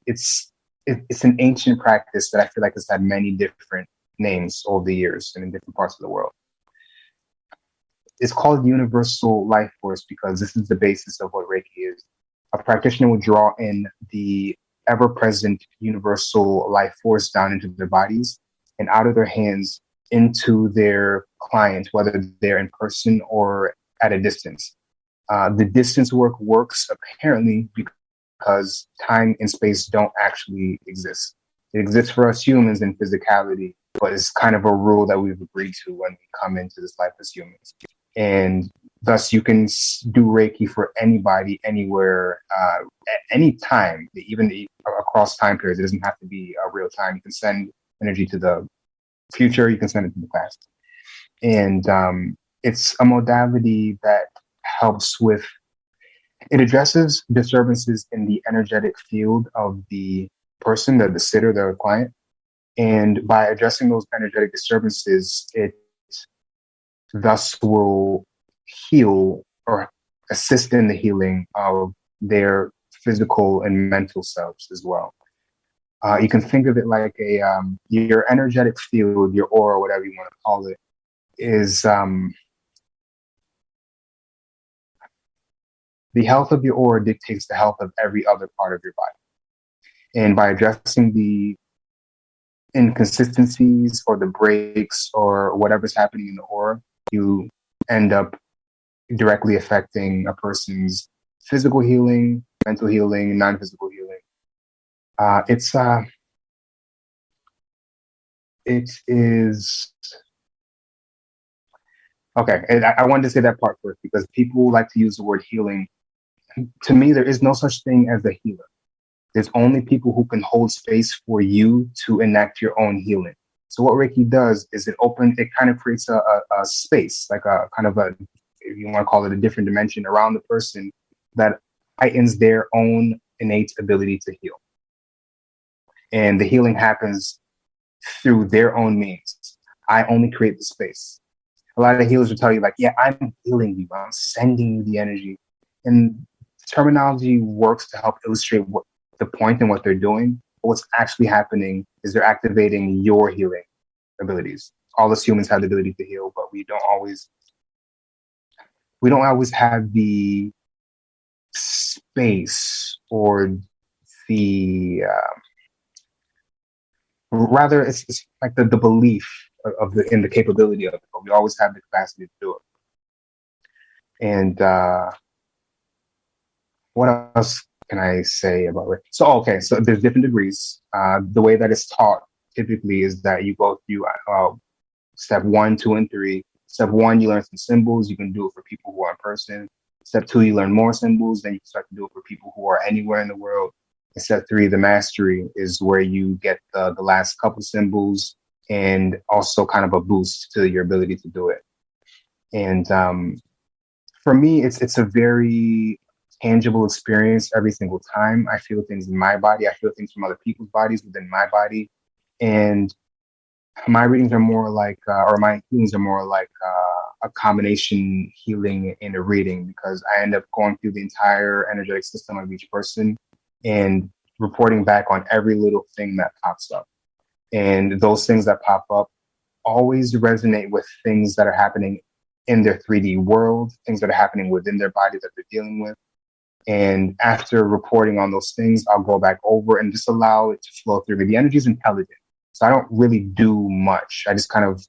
ancient practice that I feel like has had many different names over the years and in different parts of the world. It's called universal life force because this is the basis of what Reiki is. A practitioner will draw in the ever present universal life force down into their bodies and out of their hands into their client, whether they're in person or at a distance. The distance work works apparently because time and space don't actually exist. It exists for us humans in physicality, but it's kind of a rule that we've agreed to when we come into this life as humans. And thus, you can do Reiki for anybody, anywhere, at any time, even across time periods. It doesn't have to be a real time. You can send energy to the future, you can send it to the past. And it's a modality that helps with it addresses disturbances in the energetic field of the person, the sitter, the client. And by addressing those energetic disturbances, it thus will heal or assist in the healing of their physical and mental selves as well. You can think of it like your energetic field, your aura, whatever you want to call it, is the health of your aura dictates the health of every other part of your body. And by addressing the inconsistencies or the breaks or whatever's happening in the aura, you end up directly affecting a person's physical healing, mental healing, non-physical healing. It is okay. And I wanted to say that part first because people like to use the word healing. To me, there is no such thing as a healer. There's only people who can hold space for you to enact your own healing. So what Reiki does is it kind of creates a space, like a kind of a, if you want to call it a different dimension around the person that heightens their own innate ability to heal. And the healing happens through their own means. I only create the space. A lot of healers will tell you like, yeah, I'm healing you. I'm sending you the energy. And terminology works to help illustrate what the point and what they're doing. But what's actually happening is they're activating your healing abilities. All us humans have the ability to heal, but we don't always have the space or the rather it's like the belief of the in the capability of it, but we always have the capacity to do it. And what else can I say about it? So okay, so there's different degrees. The way that it's taught typically is that you go through step one, two, and three. Step one, you learn some symbols. You can do it for people who are in person. Step two, you learn more symbols. Then you can start to do it for people who are anywhere in the world. And step three, the mastery, is where you get the last couple symbols and also kind of a boost to your ability to do it. And for me, it's a very tangible experience every single time. I feel things in my body. I feel things from other people's bodies within my body. And my readings are more like, or my healings are more like a combination healing and a reading because I end up going through the entire energetic system of each person and reporting back on every little thing that pops up. And those things that pop up always resonate with things that are happening in their 3D world, things that are happening within their body that they're dealing with. And after reporting on those things, I'll go back over and just allow it to flow through me. The energy is intelligent. So I don't really do much. I just kind of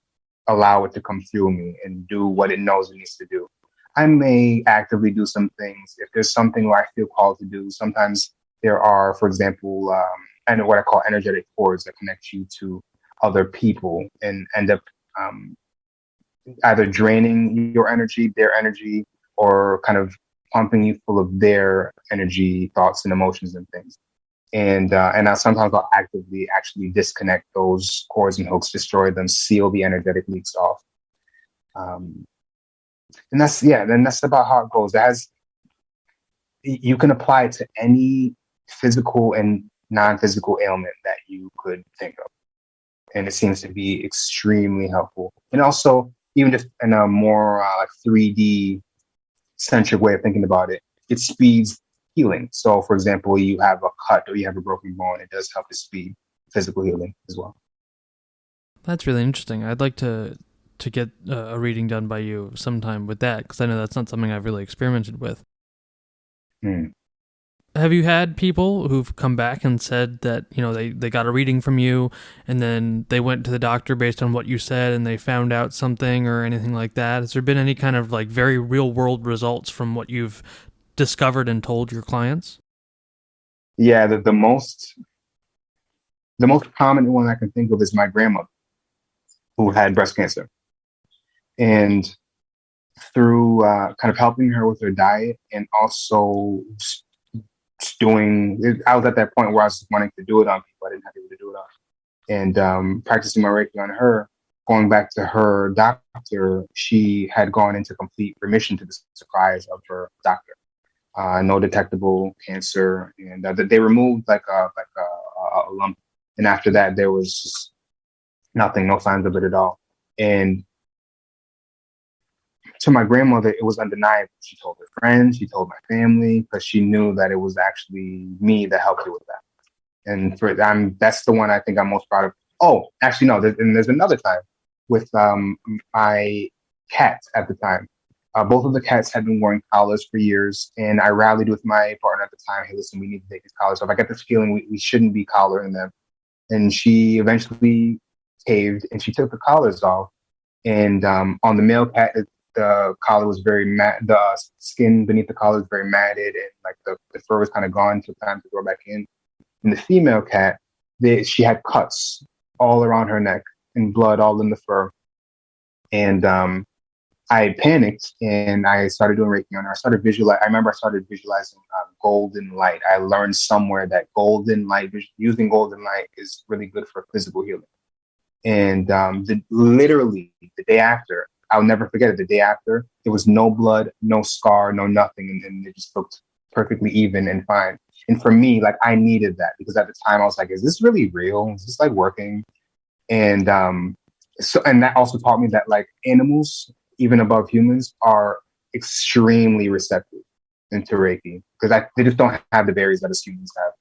allow it to come through me and do what it knows it needs to do. I may actively do some things if there's something where I feel called to do. Sometimes there are, for example, I know what I call energetic cords that connect you to other people and end up either draining your energy, their energy, or kind of pumping you full of their energy, thoughts, and emotions and things. And sometimes I'll actively actually disconnect those cords and hooks, destroy them, seal the energetic leaks off. And that's about how it goes. You can apply it to any physical and non-physical ailment that you could think of. And it seems to be extremely helpful. And also, even just in a more like 3D centric way of thinking about it, it speeds healing. So, for example, you have a cut or you have a broken bone, it does help to speed physical healing as well. That's really interesting. I'd like to get a reading done by you sometime with that, because I know that's not something I've really experimented with. Have you had people who've come back and said that, they got a reading from you and then they went to the doctor based on what you said and they found out something or anything like that? Has there been any kind of like very real world results from what you've discovered and told your clients? Yeah, the most prominent one I can think of is my grandmother, who had breast cancer. And through kind of helping her with her diet and also I was at that point where I was wanting to do it on people I didn't have people to do it on. And practicing my Reiki on her, going back to her doctor, she had gone into complete remission to the surprise of her doctor. No detectable cancer, and they removed like a lump. And after that, there was just nothing, no signs of it at all. And to my grandmother, it was undeniable. She told her friends, she told my family, because she knew that it was actually me that helped her with that. And that's the one I think I'm most proud of. Oh, actually, no, there's another time with my cats at the time. Both of the cats had been wearing collars for years, and I rallied with my partner at the time. Hey, listen, we need to take these collars off. I get this feeling we shouldn't be collaring them. And she eventually caved, and she took the collars off. And on the male cat, the collar was very the skin beneath the collar was very matted, and like the fur was kind of gone. Took time to grow back in. And the female cat, she had cuts all around her neck and blood all in the fur. And I panicked and I started doing Reiki on her. I remember I started visualizing golden light. I learned somewhere that using golden light is really good for physical healing. And literally the day after, I'll never forget it. The day after, there was no blood, no scar, no nothing. And it just looked perfectly even and fine. And for me, like, I needed that because at the time I was like, is this really real? Is this like working? And and that also taught me that like animals, even above humans, are extremely receptive into Reiki because they just don't have the barriers that us humans have.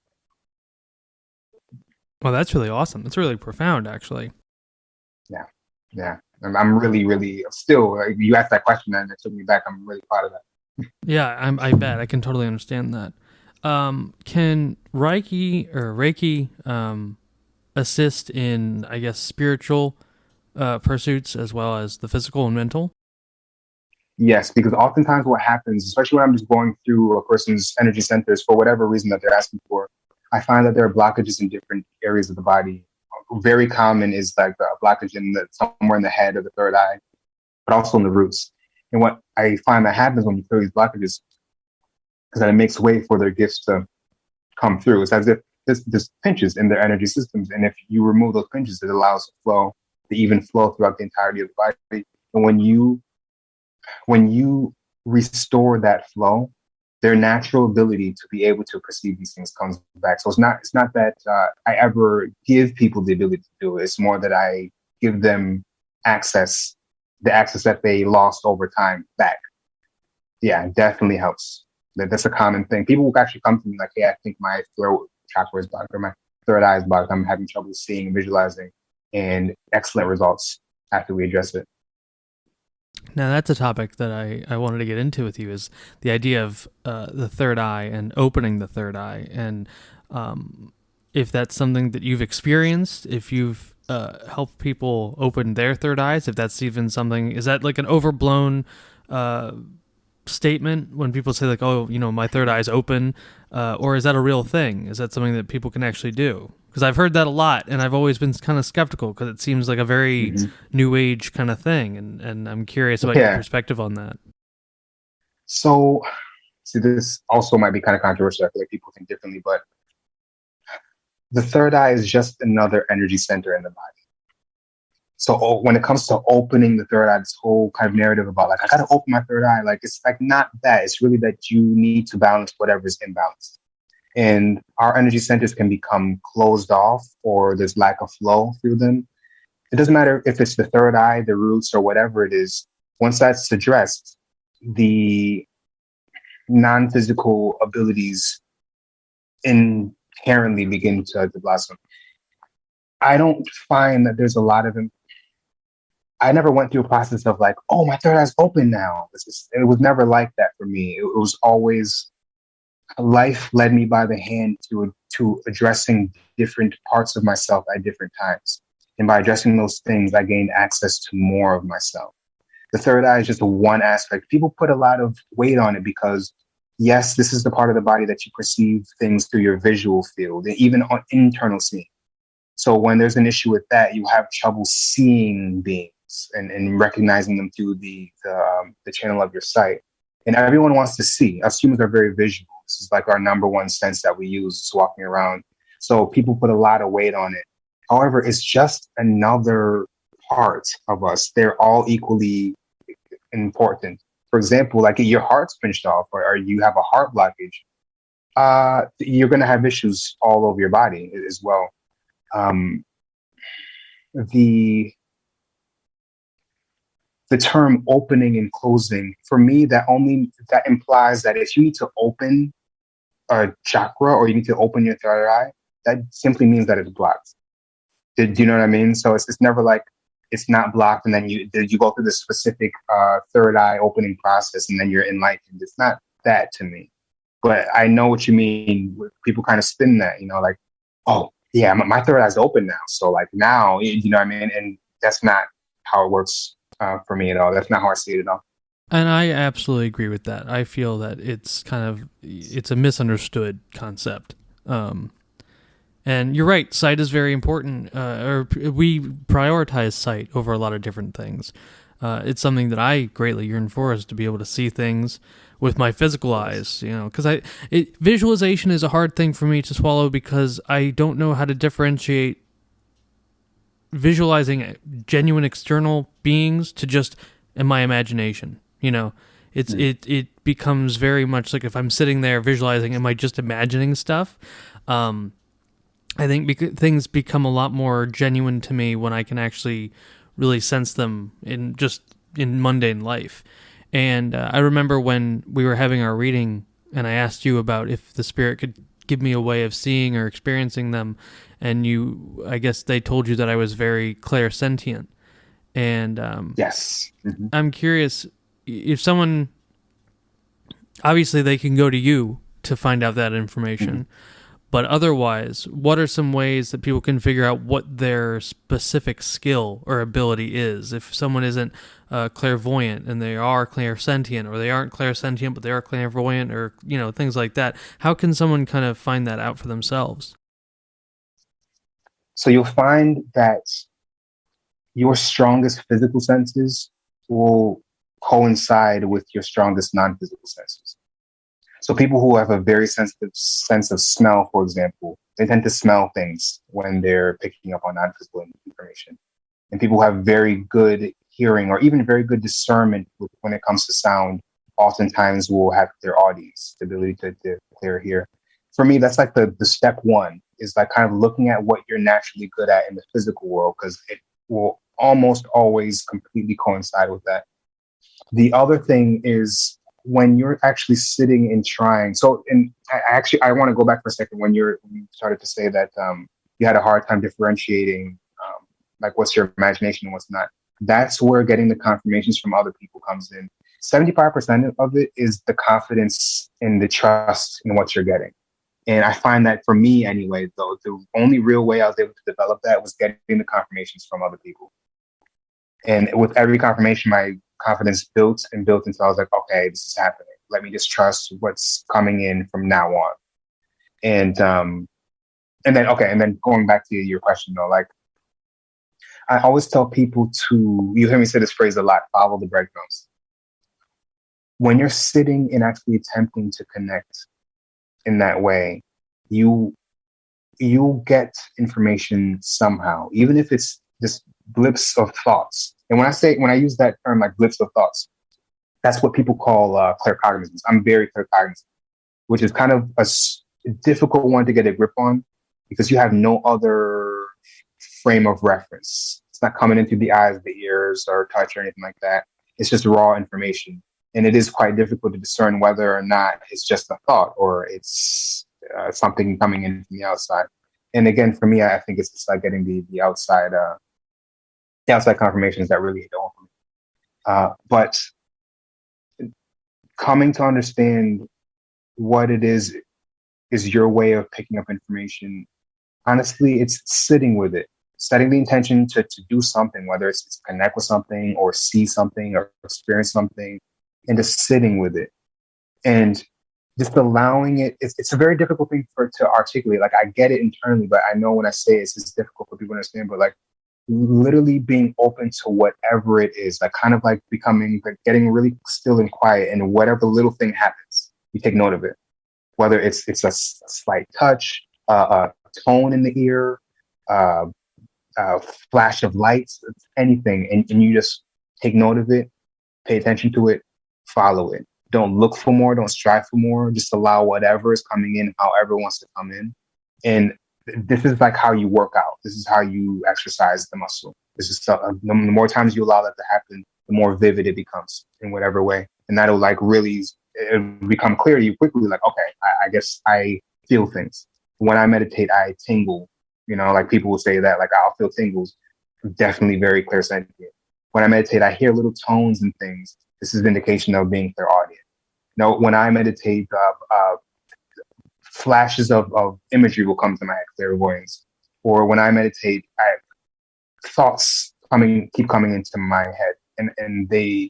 Well, that's really awesome. That's really profound, actually. Yeah. I'm really, really still, you asked that question and it took me back. I'm really proud of that. Yeah, I bet. I can totally understand that. Can Reiki assist in, I guess, spiritual pursuits as well as the physical and mental? Yes, because oftentimes what happens, especially when I'm just going through a person's energy centers for whatever reason that they're asking for, I find that there are blockages in different areas of the body. Very common is like a blockage somewhere in the head or the third eye, but also in the roots. And what I find that happens when you feel these blockages is that it makes way for their gifts to come through. It's as if there's pinches in their energy systems. And if you remove those pinches, it allows the even flow throughout the entirety of the body. And when you restore that flow, their natural ability to be able to perceive these things comes back. So it's not that I ever give people the ability to do it. It's more that I give them the access that they lost over time back. Yeah, it definitely helps. That's a common thing. People will actually come to me like, hey, I think my throat chakra is blocked or my third eye is blocked. I'm having trouble seeing and visualizing, and excellent results. after we address it. Now that's a topic that I wanted to get into with you, is the idea of the third eye and opening the third eye, and if that's something that you've experienced, if you've helped people open their third eyes, if that's even something, is that like an overblown statement when people say like, oh, my third eye's open, or is that a real thing? Is that something that people can actually do? Because I've heard that a lot, and I've always been kind of skeptical because it seems like a very new age kind of thing, and I'm curious about your perspective on that. So, see, this also might be kind of controversial. I feel like people think differently, but the third eye is just another energy center in the body. So when it comes to opening the third eye, this whole kind of narrative about like, I got to open my third eye, like, it's like not that. It's really that you need to balance whatever is imbalanced. And our energy centers can become closed off, or there's lack of flow through them. It doesn't matter if it's the third eye, the roots, or whatever it is. Once that's addressed, the non-physical abilities inherently begin to blossom. I don't find that there's a lot of I never went through a process of like, oh, my third eye's open now. It was never like that for me. It was always, life led me by the hand to addressing different parts of myself at different times. And by addressing those things, I gained access to more of myself. The third eye is just one aspect. People put a lot of weight on it because, yes, this is the part of the body that you perceive things through your visual field, and even on internal seeing. So when there's an issue with that, you have trouble seeing beings and recognizing them through the channel of your sight. And everyone wants to see. Us humans are very visual. This is like our number one sense that we use, is walking around. So people put a lot of weight on it. However, it's just another part of us. They're all equally important. For example, like your heart's pinched off, or you have a heart blockage, you're going to have issues all over your body as well. The term opening and closing, for me, that implies that if you need to open a chakra, or you need to open your third eye, that simply means that it's blocked. Do you know what I mean? So it's never like it's not blocked, and then you go through this specific third eye opening process, and then you're enlightened. It's not that to me. But I know what you mean. People kind of spin that, like, oh yeah, my third eye's open now, so like now, you know what I mean? And that's not how it works for me at all. That's not how I see it at all. And I absolutely agree with that. I feel that it's a misunderstood concept. And you're right, sight is very important. Or we prioritize sight over a lot of different things. It's something that I greatly yearn for, is to be able to see things with my physical eyes, because visualization is a hard thing for me to swallow, because I don't know how to differentiate visualizing genuine external beings to just in my imagination. It becomes very much like, if I'm sitting there visualizing, am I just imagining stuff? I think things become a lot more genuine to me when I can actually really sense them in mundane life. And I remember when we were having our reading, and I asked you about if the spirit could give me a way of seeing or experiencing them, and I guess they told you that I was very clairsentient. And yes, I'm curious, if someone, obviously they can go to you to find out that information, but otherwise, what are some ways that people can figure out what their specific skill or ability is? If someone isn't clairvoyant and they are clairsentient, or they aren't clairsentient but they are clairvoyant, or things like that, how can someone kind of find that out for themselves? So you'll find that your strongest physical senses will coincide with your strongest non-physical senses. So people who have a very sensitive sense of smell, for example, they tend to smell things when they're picking up on non-physical information. And people who have very good hearing, or even very good discernment when it comes to sound, oftentimes will have their audience, the ability to clear hear. For me, that's like the step one, is like kind of looking at what you're naturally good at in the physical world, because it will almost always completely coincide with that. The other thing is when you're actually sitting and trying. So, and I want to go back for a second when you started to say that you had a hard time differentiating like what's your imagination and what's not. That's where getting the confirmations from other people comes in. 75% of it is the confidence and the trust in what you're getting. And I find that for me anyway, though, the only real way I was able to develop that was getting the confirmations from other people. And with every confirmation, my confidence built and built until I was like, okay, this is happening. Let me just trust what's coming in from now on. And then going back to your question though, like I always tell people to, you hear me say this phrase a lot, follow the breadcrumbs. When you're sitting and actually attempting to connect in that way, you'll get information somehow, even if it's just blips of thoughts. And when I use that term, like blips of thoughts, that's what people call claircognizance. I'm very claircognizant, which is kind of a difficult one to get a grip on because you have no other frame of reference. It's not coming in through the eyes, the ears, or touch or anything like that. It's just raw information. And it is quite difficult to discern whether or not it's just a thought or it's something coming in from the outside. And again, for me, I think it's just like getting the outside confirmations that really hit home for me. But coming to understand what it is your way of picking up information. Honestly, it's sitting with it, setting the intention to do something, whether it's to connect with something or see something or experience something, and just sitting with it and just allowing it. It's a very difficult thing to articulate. Like I get it internally, but I know when I say it's just difficult for people to understand. But like literally being open to whatever it is, like kind of like becoming like getting really still and quiet, and whatever little thing happens, you take note of it. Whether it's a slight touch, a tone in the ear, a flash of lights, anything, and you just take note of it, pay attention to it, follow it. Don't look for more, don't strive for more. Just allow whatever is coming in, however it wants to come in. And this is like how you work out. This is how you exercise the muscle. This is the more times you allow that to happen, the more vivid it becomes in whatever way. And that'll like really it'll become clear to you quickly, like, okay, I guess I feel things. When I meditate, I tingle. You know, like people will say that, like I'll feel tingles. I'm definitely very clairsentient. When I meditate, I hear little tones and things. This is an indication of being clairaudient. No, when I meditate, flashes of imagery will come to my head, clairvoyance. Or when I meditate, thoughts keep coming into my head, and they.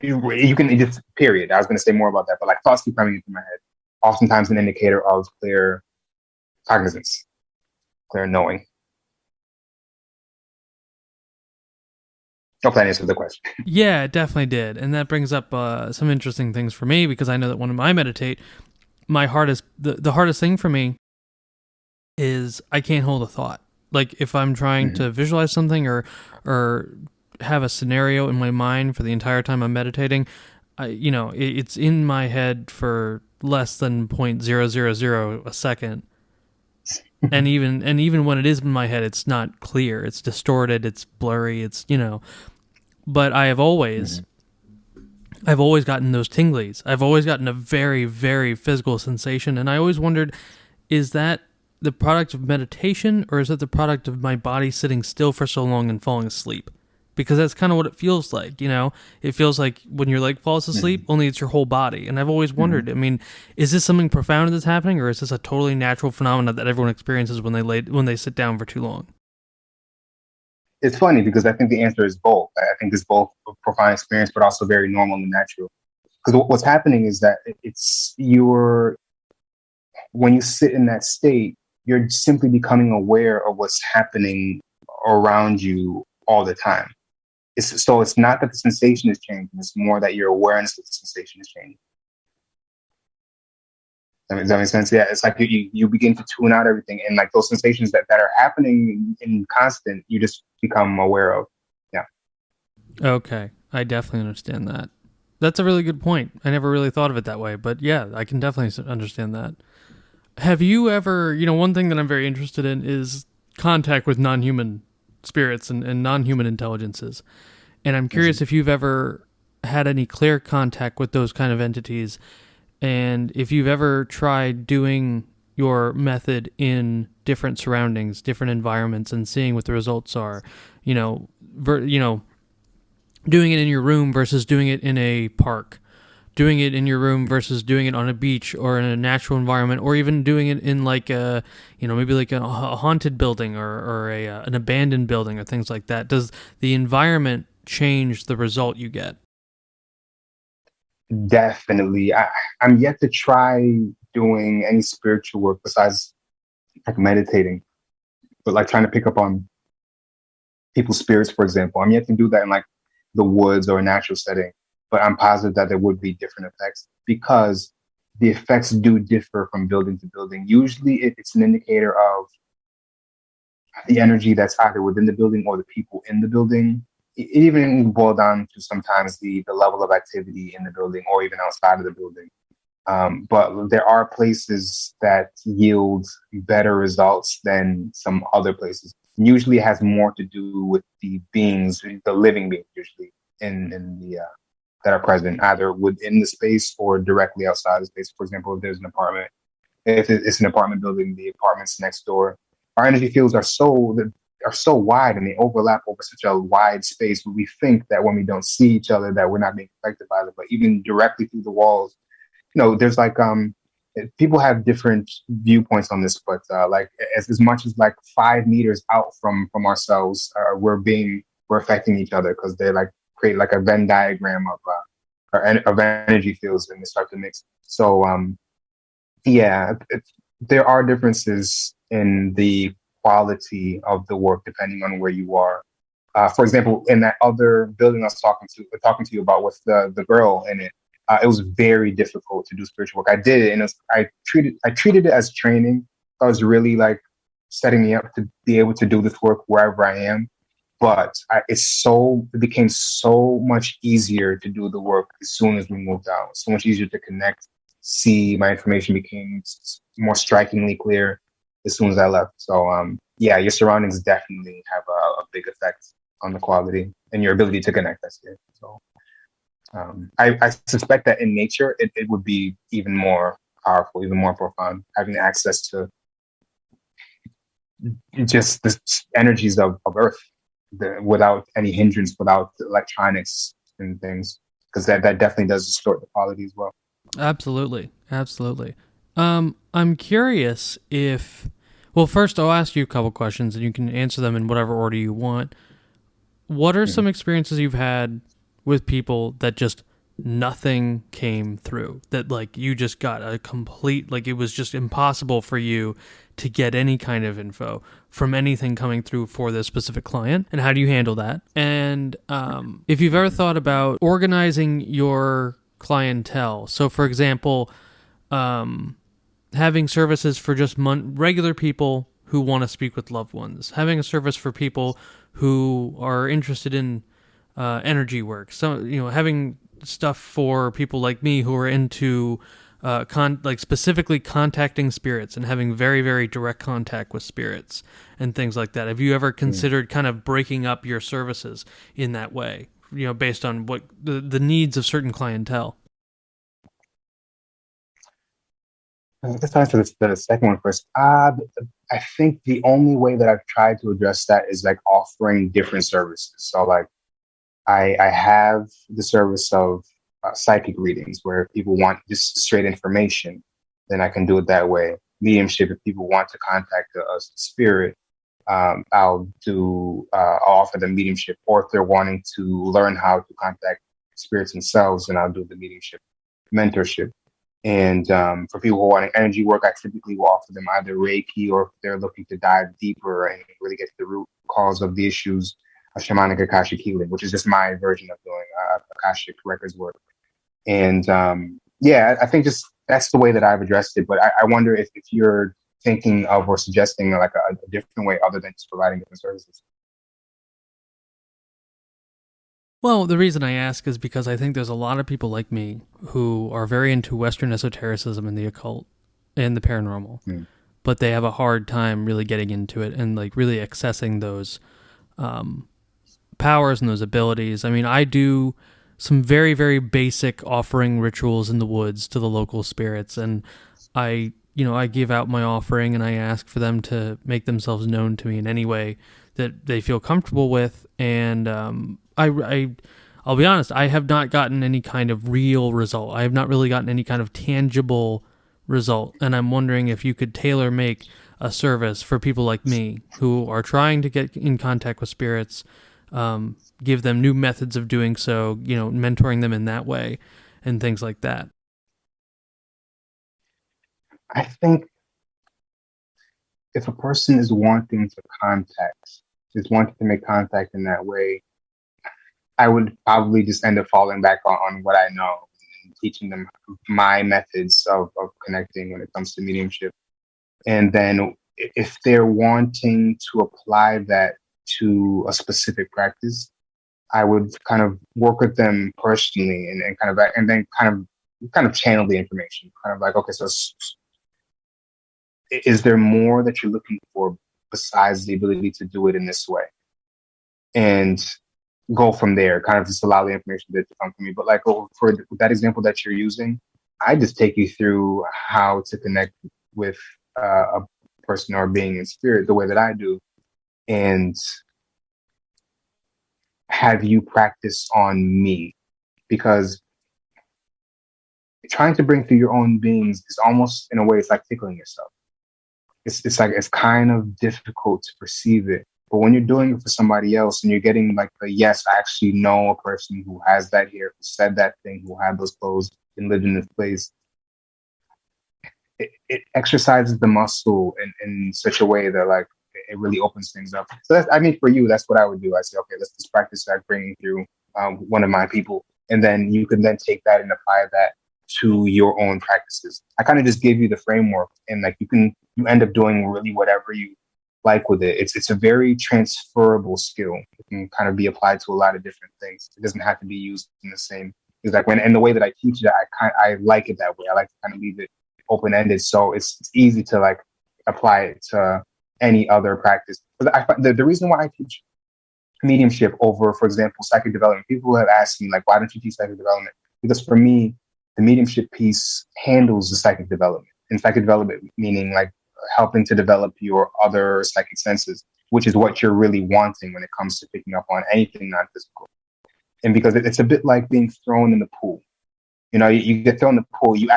You can just period. I was going to say more about that, but like thoughts keep coming into my head. Oftentimes, an indicator of clear cognizance, clear knowing. Hope that answers the question. Yeah, it definitely did, and that brings up some interesting things for me because I know that when I meditate, my hardest the hardest thing for me is I can't hold a thought. Like if I'm trying to visualize something or have a scenario in my mind for the entire time I'm meditating, it's in my head for less than 0.000 a second. and even when it is in my head, it's not clear. It's distorted, it's blurry, but I've always gotten those tinglies. I've always gotten a very, very physical sensation, and I always wondered, is that the product of meditation, or is it the product of my body sitting still for so long and falling asleep? Because that's kind of what it feels like, It feels like when your leg falls asleep, only it's your whole body. And I've always wondered, I mean, is this something profound that's happening, or is this a totally natural phenomenon that everyone experiences when they sit down for too long? It's funny because I think the answer is both. I think it's both a profound experience, but also very normal and natural. Because what's happening is that when you sit in that state, you're simply becoming aware of what's happening around you all the time. So it's not that the sensation is changing, it's more that your awareness of the sensation is changing. Does that make sense? Yeah, it's like you begin to tune out everything, and like those sensations that are happening in constant, you just become aware of. Yeah. Okay, I definitely understand that. That's a really good point. I never really thought of it that way, but yeah, I can definitely understand that. Have you ever, one thing that I'm very interested in is contact with non-human spirits and non-human intelligences. And I'm curious if you've ever had any clear contact with those kind of entities, and if you've ever tried doing your method in different surroundings, different environments, and seeing what the results are. You know, doing it in your room versus doing it in a park, doing it in your room versus doing it on a beach or in a natural environment, or even doing it in like a, maybe like a haunted building or an abandoned building or things like that. Does the environment change the result you get? Definitely. I'm yet to try doing any spiritual work besides like meditating, but like trying to pick up on people's spirits, for example. I'm yet to do that in like the woods or a natural setting, but I'm positive that there would be different effects because the effects do differ from building to building. Usually it's an indicator of the energy that's either within the building or the people in the building. It even boil down to sometimes the level of activity in the building or even outside of the building. But there are places that yield better results than some other places. Usually, it has more to do with the beings, the living beings, usually in the that are present, either within the space or directly outside the space. For example, if there's an apartment, if it's an apartment building, the apartments next door, our energy fields are so wide and they overlap over such a wide space. We think that when we don't see each other, that we're not being affected by it, but even directly through the walls, there's like people have different viewpoints on this, but like as much as like 5 meters out from ourselves, we're affecting each other because they like create like a Venn diagram of energy fields and they start to mix. So yeah, there are differences in the quality of the work depending on where you are. For example, in that other building I was talking to you about with the girl in it, it was very difficult to do spiritual work. I did it, and I treated it as training. I was really like setting me up to be able to do this work wherever I am. But it became so much easier to do the work as soon as we moved out. So much easier to connect, see my information became more strikingly clear as soon as I left. So yeah, your surroundings definitely have a big effect on the quality and your ability to connect. That's it. So I suspect that in nature it would be even more powerful, even more profound, having access to just the energies of Earth without any hindrance, without electronics and things, because that definitely does distort the quality as well. Absolutely, absolutely. I'm curious if, well, first I'll ask you a couple questions and you can answer them in whatever order you want. What are Mhm. some experiences you've had with people that just nothing came through? That like you just got a complete, like it was just impossible for you to get any kind of info from anything coming through for this specific client? And how do you handle that? And if you've ever thought about organizing your clientele. So for example, having services for just regular people who want to speak with loved ones, having a service for people who are interested in energy work. So having stuff for people like me who are into like specifically contacting spirits and having very very direct contact with spirits and things like that. Have you ever considered kind of breaking up your services in that way? Based on what the needs of certain clientele. Let's answer the second one first. I think the only way that I've tried to address that is like offering different services. So like I have the service of psychic readings where people want just straight information, then I can do it that way. Mediumship, if people want to contact a spirit, I'll offer them mediumship. Or if they're wanting to learn how to contact spirits themselves, then I'll do the mediumship mentorship. And for people who want energy work, I typically will offer them either Reiki or if they're looking to dive deeper and really get to the root cause of the issues, a shamanic Akashic healing, which is just my version of doing Akashic records work. And yeah, I think just that's the way that I've addressed it. But I wonder if you're thinking of or suggesting like a different way other than just providing different services. Well, the reason I ask is because I think there's a lot of people like me who are very into Western esotericism and the occult and the paranormal, Mm. but they have a hard time really getting into it and like really accessing those um, powers and those abilities. I mean, I do some very, very basic offering rituals in the woods to the local spirits, and I I give out my offering and I ask for them to make themselves known to me in any way that they feel comfortable with. And I'll be honest, I have not gotten any kind of real result. I have not really gotten any kind of tangible result. And I'm wondering if you could tailor make a service for people like me who are trying to get in contact with spirits, give them new methods of doing so, mentoring them in that way and things like that. I think if a person is wanting to wanting to make contact in that way, I would probably just end up falling back on what I know and teaching them my methods of connecting when it comes to mediumship. And then if they're wanting to apply that to a specific practice, I would kind of work with them personally and then kind of channel the information. Kind of like, okay, so is there more that you're looking for besides the ability to do it in this way? And go from there, kind of just allow the information to come to me. But like for that example that you're using, I just take you through how to connect with a person or being in spirit the way that I do, and have you practice on me, because trying to bring through your own beings is almost, in a way, it's like tickling yourself. It's kind of difficult to perceive it. But when you're doing it for somebody else and you're getting like the, yes, I actually know a person who has that here, who said that thing, who had those clothes and lived in this place, it exercises the muscle in such a way that like it really opens things up. So for you, that's what I would do. I say, okay, let's just practice that bringing through one of my people. And then you can then take that and apply that to your own practices. I kind of just gave you the framework, and like you end up doing really whatever you like with it. It's a very transferable skill. It can kind of be applied to a lot of different things. It doesn't have to be used in the same. It's like and the way that I teach it, I like it that way. I like to kind of leave it open ended, so it's easy to like apply it to any other practice. But the reason why I teach mediumship over, for example, psychic development, people have asked me like, why don't you teach psychic development? Because for me, the mediumship piece handles the psychic development, and psychic development meaning like helping to develop your other psychic senses, which is what you're really wanting when it comes to picking up on anything non-physical. And because it's a bit like being thrown in the pool. You get thrown in the pool, you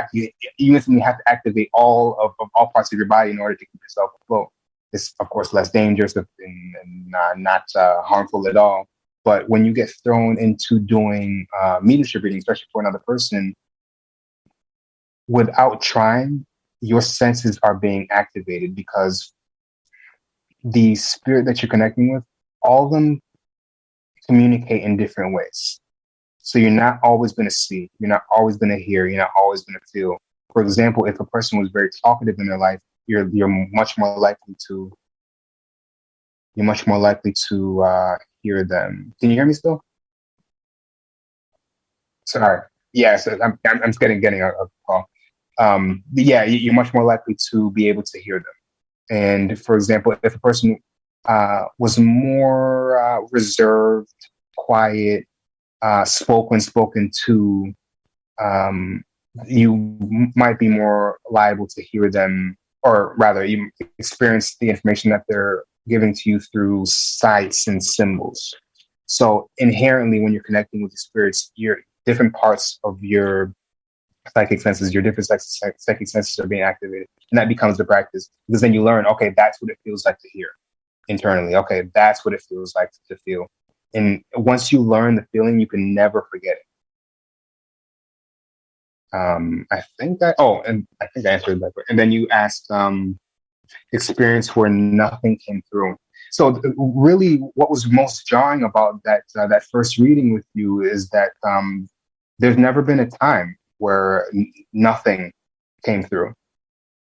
instantly have to activate all parts of your body in order to keep yourself afloat. It's of course less dangerous and not harmful at all. But when you get thrown into doing mediumship reading, especially for another person, without trying, your senses are being activated, because the spirit that you're connecting with, all of them communicate in different ways. So you're not always going to see, you're not always going to hear, you're not always going to feel. For example, if a person was very talkative in their life, you're much more likely to hear them. Can you hear me still? Sorry. Yeah, so I'm just getting a call. Yeah, you're much more likely to be able to hear them. And for example, if a person was more reserved, quiet, spoken to, you might be more liable to hear them, or rather, you experience the information that they're giving to you through sights and symbols. So inherently, when you're connecting with the spirits, your different parts of your psychic senses, your different psychic senses are being activated, and that becomes the practice, because then you learn, okay, that's what it feels like to hear internally. Okay, that's what it feels like to feel. And once you learn the feeling, you can never forget it. And I think I answered that. And then you asked experience where nothing came through. So really, what was most jarring about that first reading with you is that there's never been a time where nothing came through.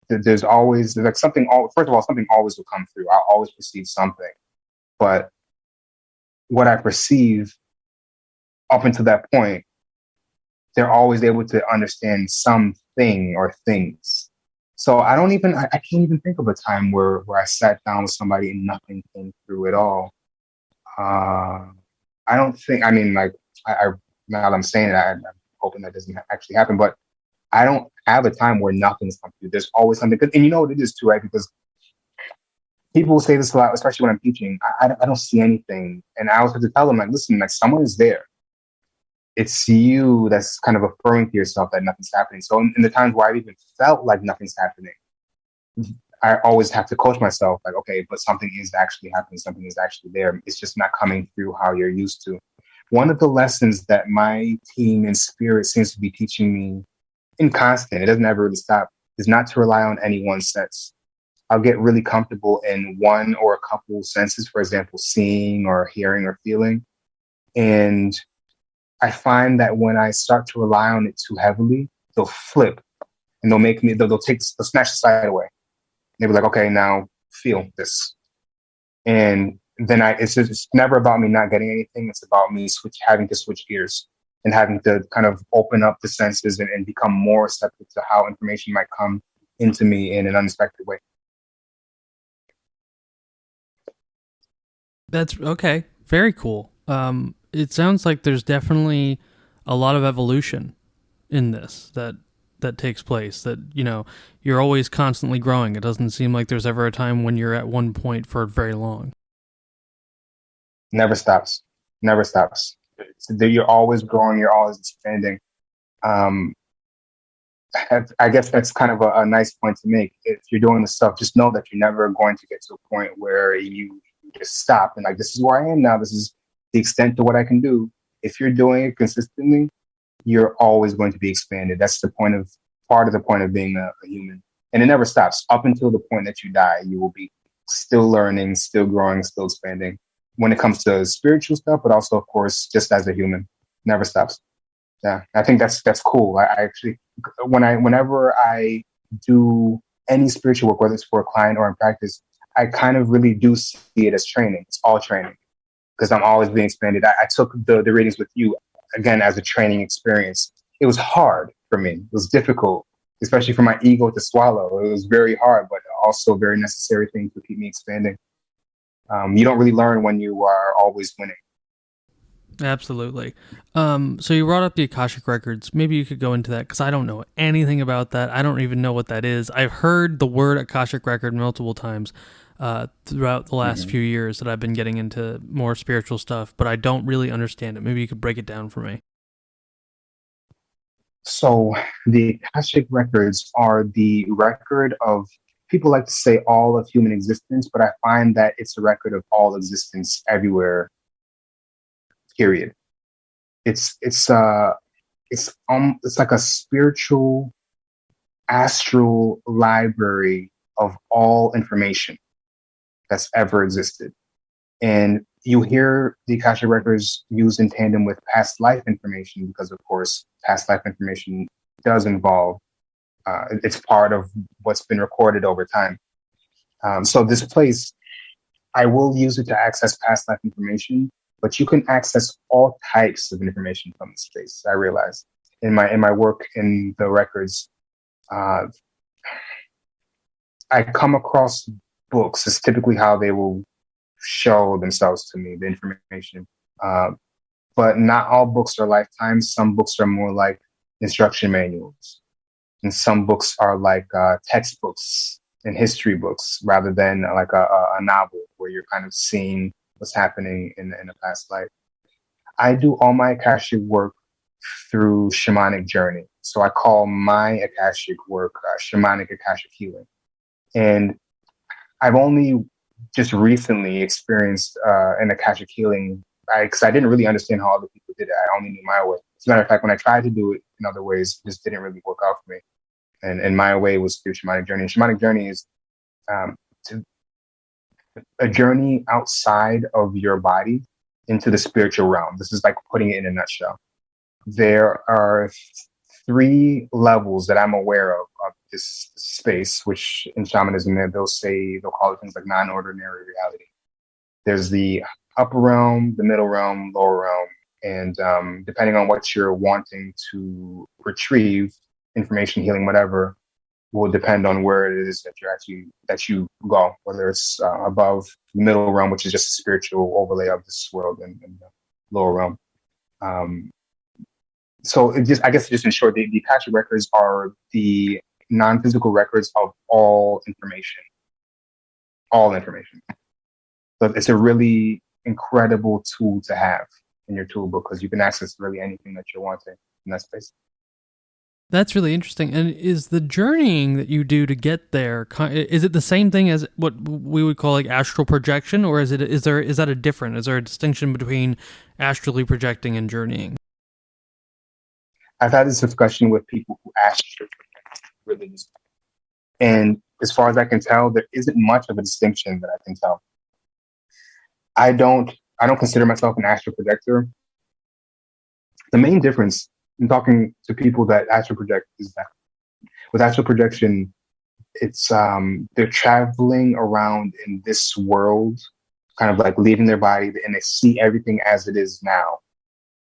There's always like something. First of all, something always will come through. I always perceive something, but what I perceive up until that point, they're always able to understand something or things. So I can't even think of a time where I sat down with somebody and nothing came through at all. I don't think, I mean, like, I now that I'm saying it, I'm hoping that doesn't actually happen, but I don't have a time where nothing's come through. There's always something. And you know what it is too, right? Because people say this a lot, especially when I'm teaching. I don't see anything, and I always have to tell them, like, listen, like someone is there. It's you that's kind of affirming to yourself that nothing's happening. So in the times where I've even felt like nothing's happening, I always have to coach myself, like, okay, but something is actually happening. Something is actually there. It's just not coming through how you're used to. One of the lessons that my team in spirit seems to be teaching me in constant, it doesn't ever really stop, is not to rely on any one sense. I'll get really comfortable in one or a couple senses, for example, seeing or hearing or feeling. And I find that when I start to rely on it too heavily, they'll flip and they'll snatch the sight away. They'll be like, okay, now feel this. And then it's never about me not getting anything. It's about me having to switch gears and having to kind of open up the senses and become more receptive to how information might come into me in an unexpected way. That's okay. Very cool. It sounds like there's definitely a lot of evolution in this that takes place. That you're always constantly growing. It doesn't seem like there's ever a time when you're at one point for very long. Never stops. Never stops. You're always growing. You're always expanding. Um, I guess that's kind of a nice point to make. If you're doing this stuff, just know that you're never going to get to a point where you just stop and like, this is where I am now. This is the extent to what I can do. If you're doing it consistently, you're always going to be expanded. That's part of the point of being a human. And it never stops. Up until the point that you die, you will be still learning, still growing, still expanding when it comes to spiritual stuff, but also, of course, just as a human. Never stops. Yeah, I think that's cool. I actually, whenever I do any spiritual work, whether it's for a client or in practice, I kind of really do see it as training. It's all training because I'm always being expanded. I took the readings with you again as a training experience. It was hard for me. It was difficult, especially for my ego to swallow. It was very hard, but also a very necessary thing to keep me expanding. You don't really learn when you are always winning. Absolutely. So you brought up the Akashic Records. Maybe you could go into that because I don't know anything about that. I don't even know what that is. I've heard the word Akashic Record multiple times throughout the last few years that I've been getting into more spiritual stuff, but I don't really understand it. Maybe you could break it down for me. So the Akashic Records are the record of, people like to say all of human existence, but I find that it's a record of all existence everywhere, period. It's like a spiritual astral library of all information that's ever existed. And you hear the Akashic Records used in tandem with past life information because, of course, past life information does involve, it's part of what's been recorded over time. So this place, I will use it to access past life information, but you can access all types of information from this space. I realize in my work in the records, uh, I come across books. It's typically how they will show themselves to me, the information. But not all books are lifetimes. Some books are more like instruction manuals, and some books are like textbooks and history books rather than like a novel where you're kind of seeing what's happening in a past life. I do all my Akashic work through shamanic journey. So I call my Akashic work shamanic Akashic healing. And I've only just recently experienced an Akashic healing because I didn't really understand how other people did it. I only knew my way. As a matter of fact, when I tried to do it in other ways, it just didn't really work out for me. And my way was through shamanic journey. And shamanic journey is to, a journey outside of your body into the spiritual realm. This is like putting it in a nutshell. There are three levels that I'm aware of this space, which in shamanism they'll call it things like non-ordinary reality. There's the upper realm, the middle realm, lower realm, and depending on what you're wanting to retrieve, information, healing, whatever, will depend on where it is that you go. Whether it's above the middle realm, which is just a spiritual overlay of this world, and the lower realm. So I guess just in short, the Akashic records are the non-physical records of all information. So it's a really incredible tool to have in your toolbook because you can access really anything that you're wanting in that space. That's really interesting. And is the journeying that you do to get there, is it the same thing as what we would call like astral projection, or is that a different? Is there a distinction between astrally projecting and journeying? I've had this discussion with people who ask religious, and as far as I can tell, there isn't much of a distinction that I can tell. I don't I don't consider myself an astral projector. The main difference in talking to people that astral project is that with astral projection, it's they're traveling around in this world, kind of like leaving their body, and they see everything as it is now.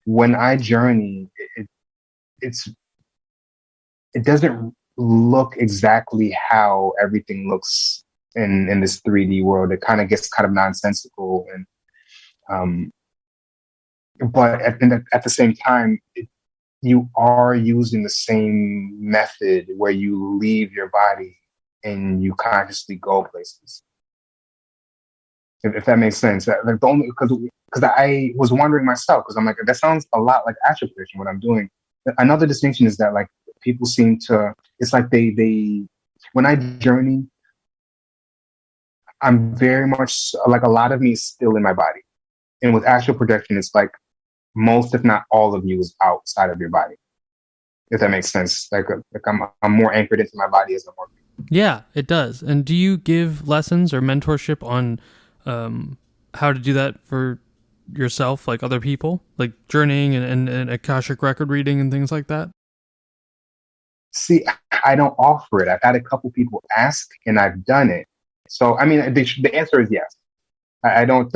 When I journey, it's it doesn't look exactly how everything looks in this 3D world. It kind of gets kind of nonsensical, and um, but at the same time, you are using the same method where you leave your body and you consciously go places. If that makes sense. Like the only because I was wondering myself because I'm like that sounds a lot like astral projection what I'm doing. Another distinction is that like people seem to it's like they when I journey, I'm very much like a lot of me is still in my body, and with astral projection, it's like most if not all of you is outside of your body. If that makes sense, like I'm more anchored into my body as I'm working. Yeah, it does. And do you give lessons or mentorship on how to do that for yourself, like other people, like journeying and Akashic record reading and things like that? See, I don't offer it. I've had a couple people ask, and I've done it. So, I mean, the answer is yes. I don't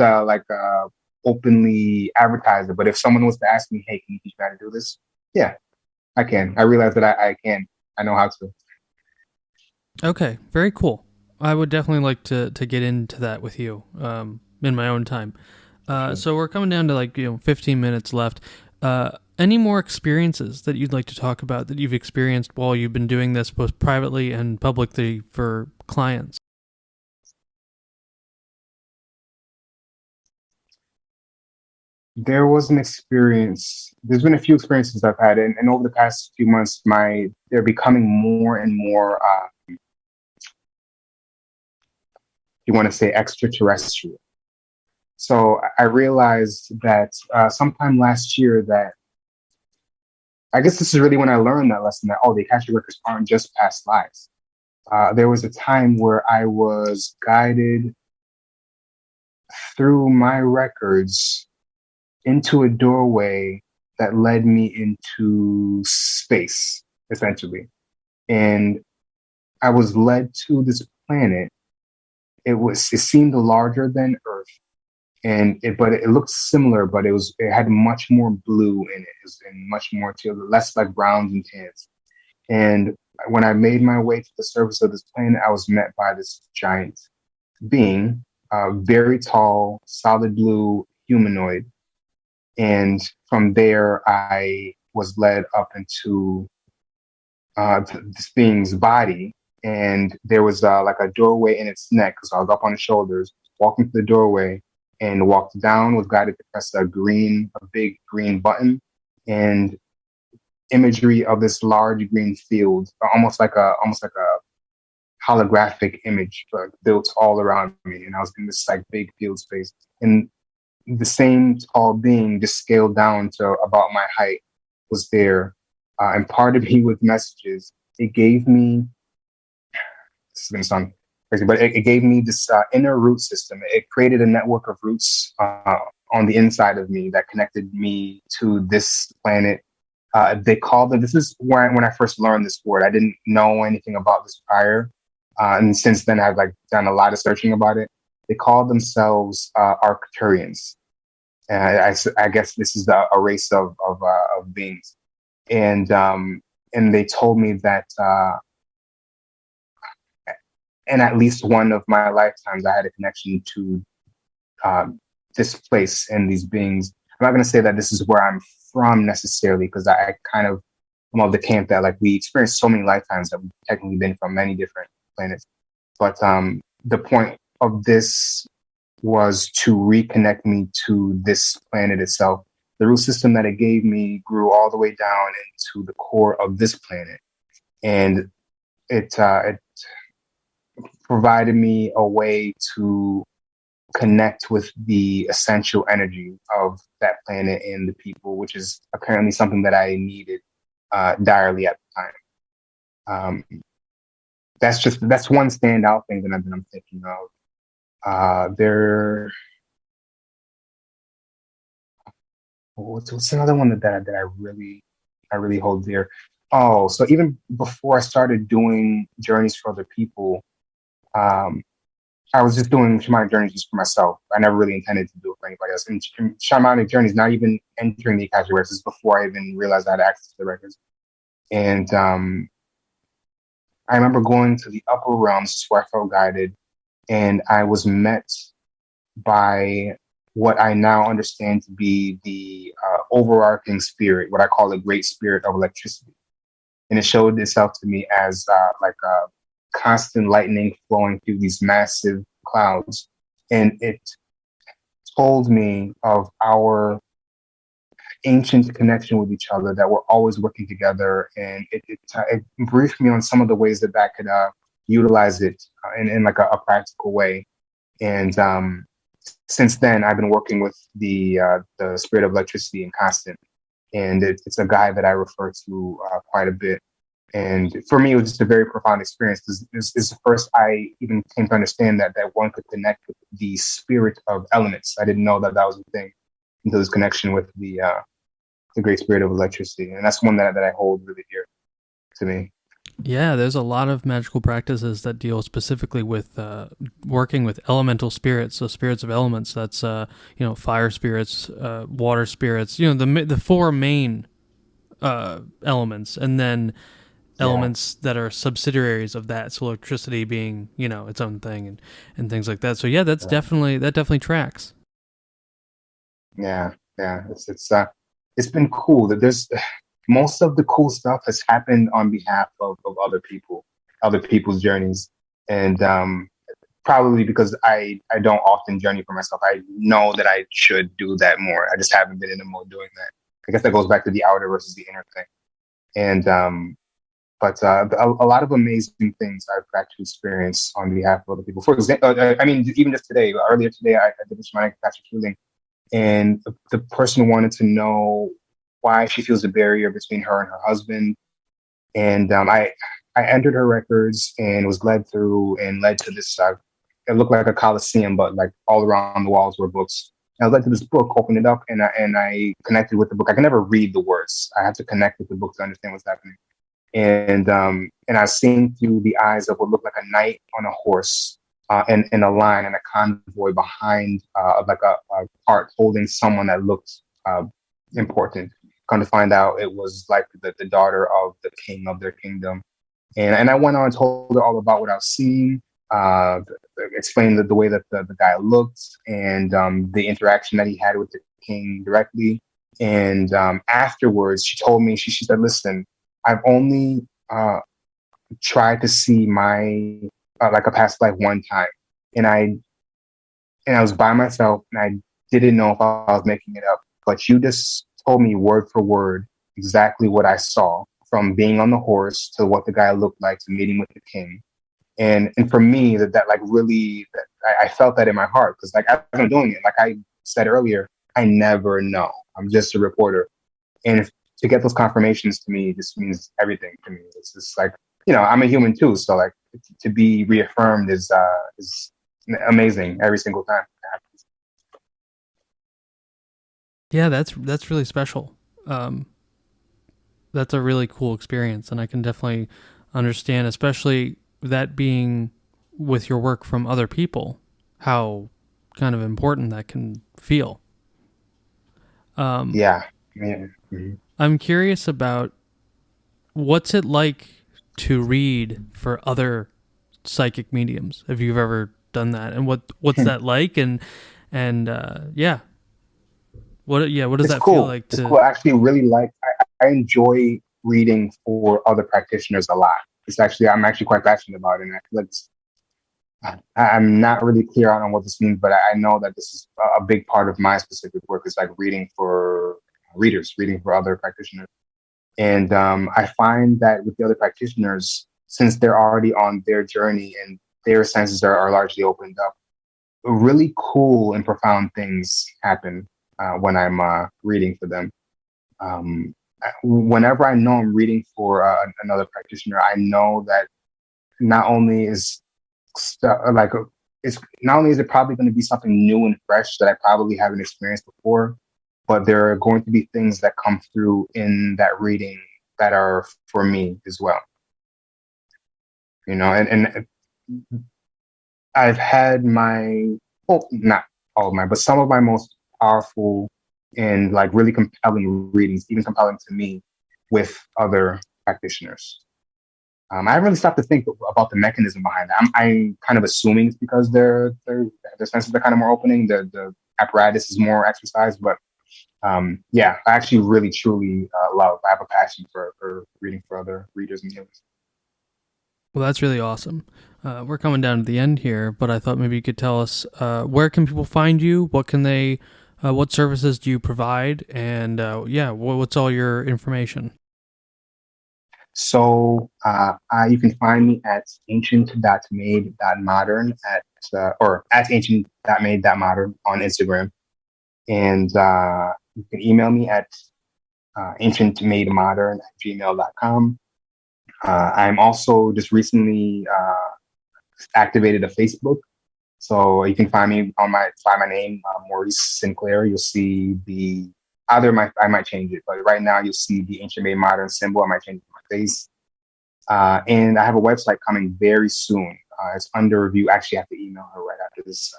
openly advertise it, but if someone was to ask me, "Hey, can you teach me how to do this?" Yeah, I can. I realize that I can. I know how to. Okay, very cool. I would definitely like to get into that with you in my own time. For sure. So we're coming down to 15 minutes left. Any more experiences that you'd like to talk about that you've experienced while you've been doing this both privately and publicly for clients? There was an experience. There's been a few experiences I've had, and over the past few months, they're becoming more and more. You want to say extraterrestrial. So I realized that sometime last year that I guess this is really when I learned that lesson that the Akashic records aren't just past lives. There was a time where I was guided through my records into a doorway that led me into space, essentially. And I was led to this planet. It seemed larger than Earth, but it looked similar, but it had much more blue in it, and much more to less like browns and tans. And when I made my way to the surface of this planet, I was met by this giant being, very tall, solid blue humanoid. And from there, I was led up into this being's body. And there was like a doorway in its neck. So I was up on the shoulders, walking through the doorway and walked down, was guided to press a big green button. And imagery of this large green field, almost like a holographic image built all around me, and I was in this like big field space, and the same tall being just scaled down to about my height was there, and part of me with messages. It gave me this is gonna sound crazy, but it gave me this inner root system. It created a network of roots on the inside of me that connected me to this planet. They called it. This is when I first learned this word. I didn't know anything about this prior, and since then I've like done a lot of searching about it. They call themselves Arcturians. I guess this is a race of beings, and they told me that in at least one of my lifetimes I had a connection to this place and these beings. I'm not going to say that this is where I'm from necessarily, because I kind of am of the camp that like we experience so many lifetimes that we've technically been from many different planets. But the point of this was to reconnect me to this planet itself. The root system that it gave me grew all the way down into the core of this planet, and it provided me a way to connect with the essential energy of that planet and the people, which is apparently something that I needed direly at the time. That's one standout thing that I'm thinking of. There, what's another one that I really hold dear. Oh, so even before I started doing journeys for other people, um, I was just doing shamanic journeys just for myself. I never really intended to do it for anybody else. And shamanic journeys, not even entering the Akashic records, before I even realized I had access to the records. And I remember going to the upper realms where I felt guided, and I was met by what I now understand to be the overarching spirit, what I call the great spirit of electricity. And it showed itself to me as like constant lightning flowing through these massive clouds. And it told me of our ancient connection with each other, that we're always working together. And it briefed me on some of the ways that could utilize it in like a practical way. And since then, I've been working with the spirit of electricity in constant. And it's a guy that I refer to quite a bit. And for me, it was just a very profound experience, because it's the first I even came to understand that one could connect with the spirit of elements. I didn't know that was a thing until this connection with the great spirit of electricity. And that's one that I hold really dear to me. Yeah, there's a lot of magical practices that deal specifically with working with elemental spirits, so spirits of elements. That's fire spirits, water spirits. The four main elements, and then Yeah. elements that are subsidiaries of that. So electricity being its own thing, and things like that. So yeah, that definitely tracks. Yeah. Yeah. It's been cool that there's most of the cool stuff has happened on behalf of other people, other people's journeys. And probably because I don't often journey for myself. I know that I should do that more. I just haven't been in the mode doing that. I guess that goes back to the outer versus the inner thing. And but a lot of amazing things I've actually experienced on behalf of other people. For example, I mean, even just today, earlier today, I did this shamanic Patrick healing, and the person wanted to know why she feels a barrier between her and her husband. And I entered her records and was led through and led to this. It looked like a coliseum, but like all around the walls were books. And I was led to this book, opened it up, and I connected with the book. I can never read the words. I had to connect with the book to understand what's happening. And I was seeing through the eyes of what looked like a knight on a horse, and in a line and a convoy behind, like a cart holding someone that looked important. Come to find out, it was like the daughter of the king of their kingdom. And I went on and told her all about what I was seeing, explained the way that the guy looked, and the interaction that he had with the king directly. And afterwards, she told me, she said, listen, I've only tried to see my like a past life one time, and I was by myself, and I didn't know if I was making it up. But you just told me word for word exactly what I saw, from being on the horse to what the guy looked like to meeting with the king. And for me, that like really, that I felt that in my heart, because like as I'm doing it, like I said earlier, I never know. I'm just a reporter, and to get those confirmations to me just means everything to me. It's just like, I'm a human too, so like to be reaffirmed is amazing every single time it happens. Yeah, that's really special. That's a really cool experience, and I can definitely understand, especially that being with your work from other people, how kind of important that can feel. Yeah. Yeah. Mhm. I'm curious about what's it like to read for other psychic mediums, if you've ever done that, and what's that like, and yeah. What does It's that feel cool. like It's to? cool. I actually really like. I enjoy reading for other practitioners a lot. I'm actually quite passionate about it. And I feel like I'm not really clear on what this means, but I know that this is a big part of my specific work. Is like reading for readers, reading for other practitioners. And I find that with the other practitioners, since they're already on their journey and their senses are largely opened up, really cool and profound things happen when I'm reading for them. Whenever I know I'm reading for another practitioner, I know that not only is like it's not only is it probably going to be something new and fresh that I probably haven't experienced before, but there are going to be things that come through in that reading that are for me as well. And I've had well, not all of my, but some of my most powerful and like really compelling readings, even compelling to me, with other practitioners. I haven't really stopped to think about the mechanism behind that. I'm kind of assuming it's because their senses are kind of more opening, the apparatus is more exercised, but yeah, I actually really truly I have a passion for reading for other readers and healers. Well, that's really awesome. We're coming down to the end here, but I thought maybe you could tell us where can people find you? What services do you provide? And what's all your information? So you can find me at ancient.made.modern or at ancient.made.modern on Instagram. And you can email me at ancientmademodern@gmail.com. I'm also just recently activated a Facebook. So you can find me find my name, Maurice Sinclaire. You'll see I might change it, but right now you'll see the Ancient Made Modern symbol. I might change it to my face. And I have a website coming very soon. It's under review. Actually, I have to email her right after this.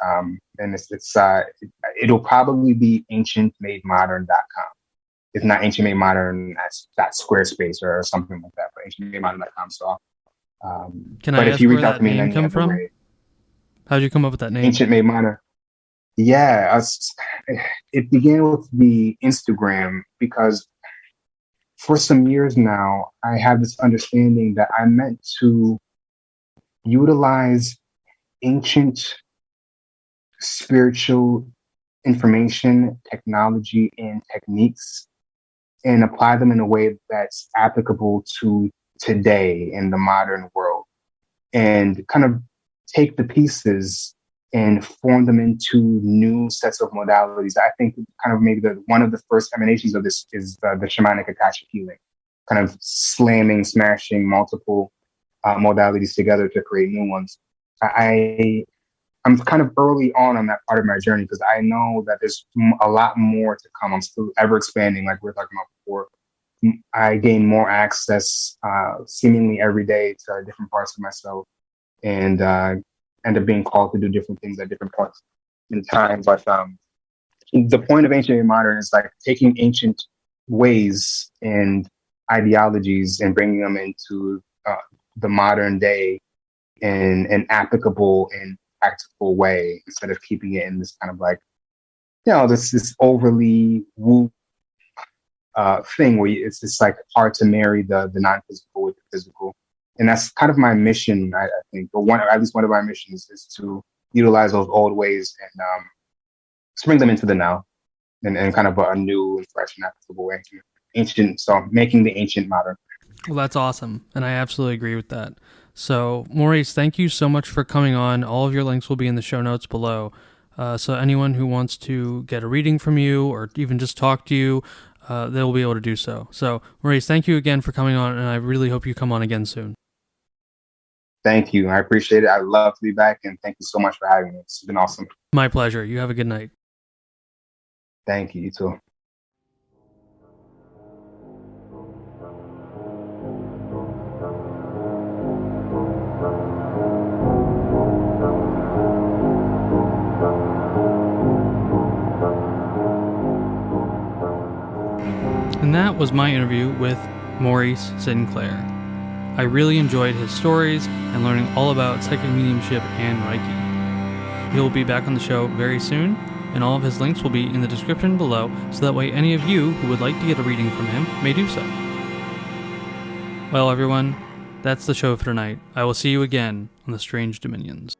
And it'll probably be ancientmademodern.com. It's not Ancient Made Modern at Squarespace or something like that, but ancientmademodern.com. So, Can I but if ask you where reach out that to me in name any come other from? way, How'd you come up with that name? Ancient Made Modern. Yeah, it began with the Instagram because for some years now, I have this understanding that I meant to utilize ancient spiritual information, technology, and techniques and apply them in a way that's applicable to today in the modern world and kind of take the pieces and form them into new sets of modalities. I think kind of maybe one of the first emanations of this is the shamanic Akashic healing, kind of smashing multiple modalities together to create new ones. I'm kind of early on that part of my journey because I know that there's a lot more to come. I'm still ever expanding, like we were talking about before. I gain more access seemingly every day to different parts of myself and end up being called to do different things at different points in time. But the point of ancient and modern is like taking ancient ways and ideologies and bringing them into the modern day in an applicable and practical way instead of keeping it in this kind of like, this overly woo thing where it's just like hard to marry the non-physical with the physical. And that's kind of my mission, I think, or at least one of my missions is to utilize those old ways and bring them into the now and kind of a new and fresh and applicable way. Ancient, so making the ancient modern. Well, that's awesome, and I absolutely agree with that. So, Maurice, thank you so much for coming on. All of your links will be in the show notes below. So anyone who wants to get a reading from you or even just talk to you, they'll be able to do so. So, Maurice, thank you again for coming on, and I really hope you come on again soon. Thank you. I appreciate it. I'd love to be back, and thank you so much for having me. It's been awesome. My pleasure. You have a good night. Thank you. You too. And that was my interview with Maurice Sinclaire. I really enjoyed his stories and learning all about psychic mediumship and Reiki. He'll be back on the show very soon, and all of his links will be in the description below, so that way any of you who would like to get a reading from him may do so. Well, everyone, that's the show for tonight. I will see you again on the Strange Dominions.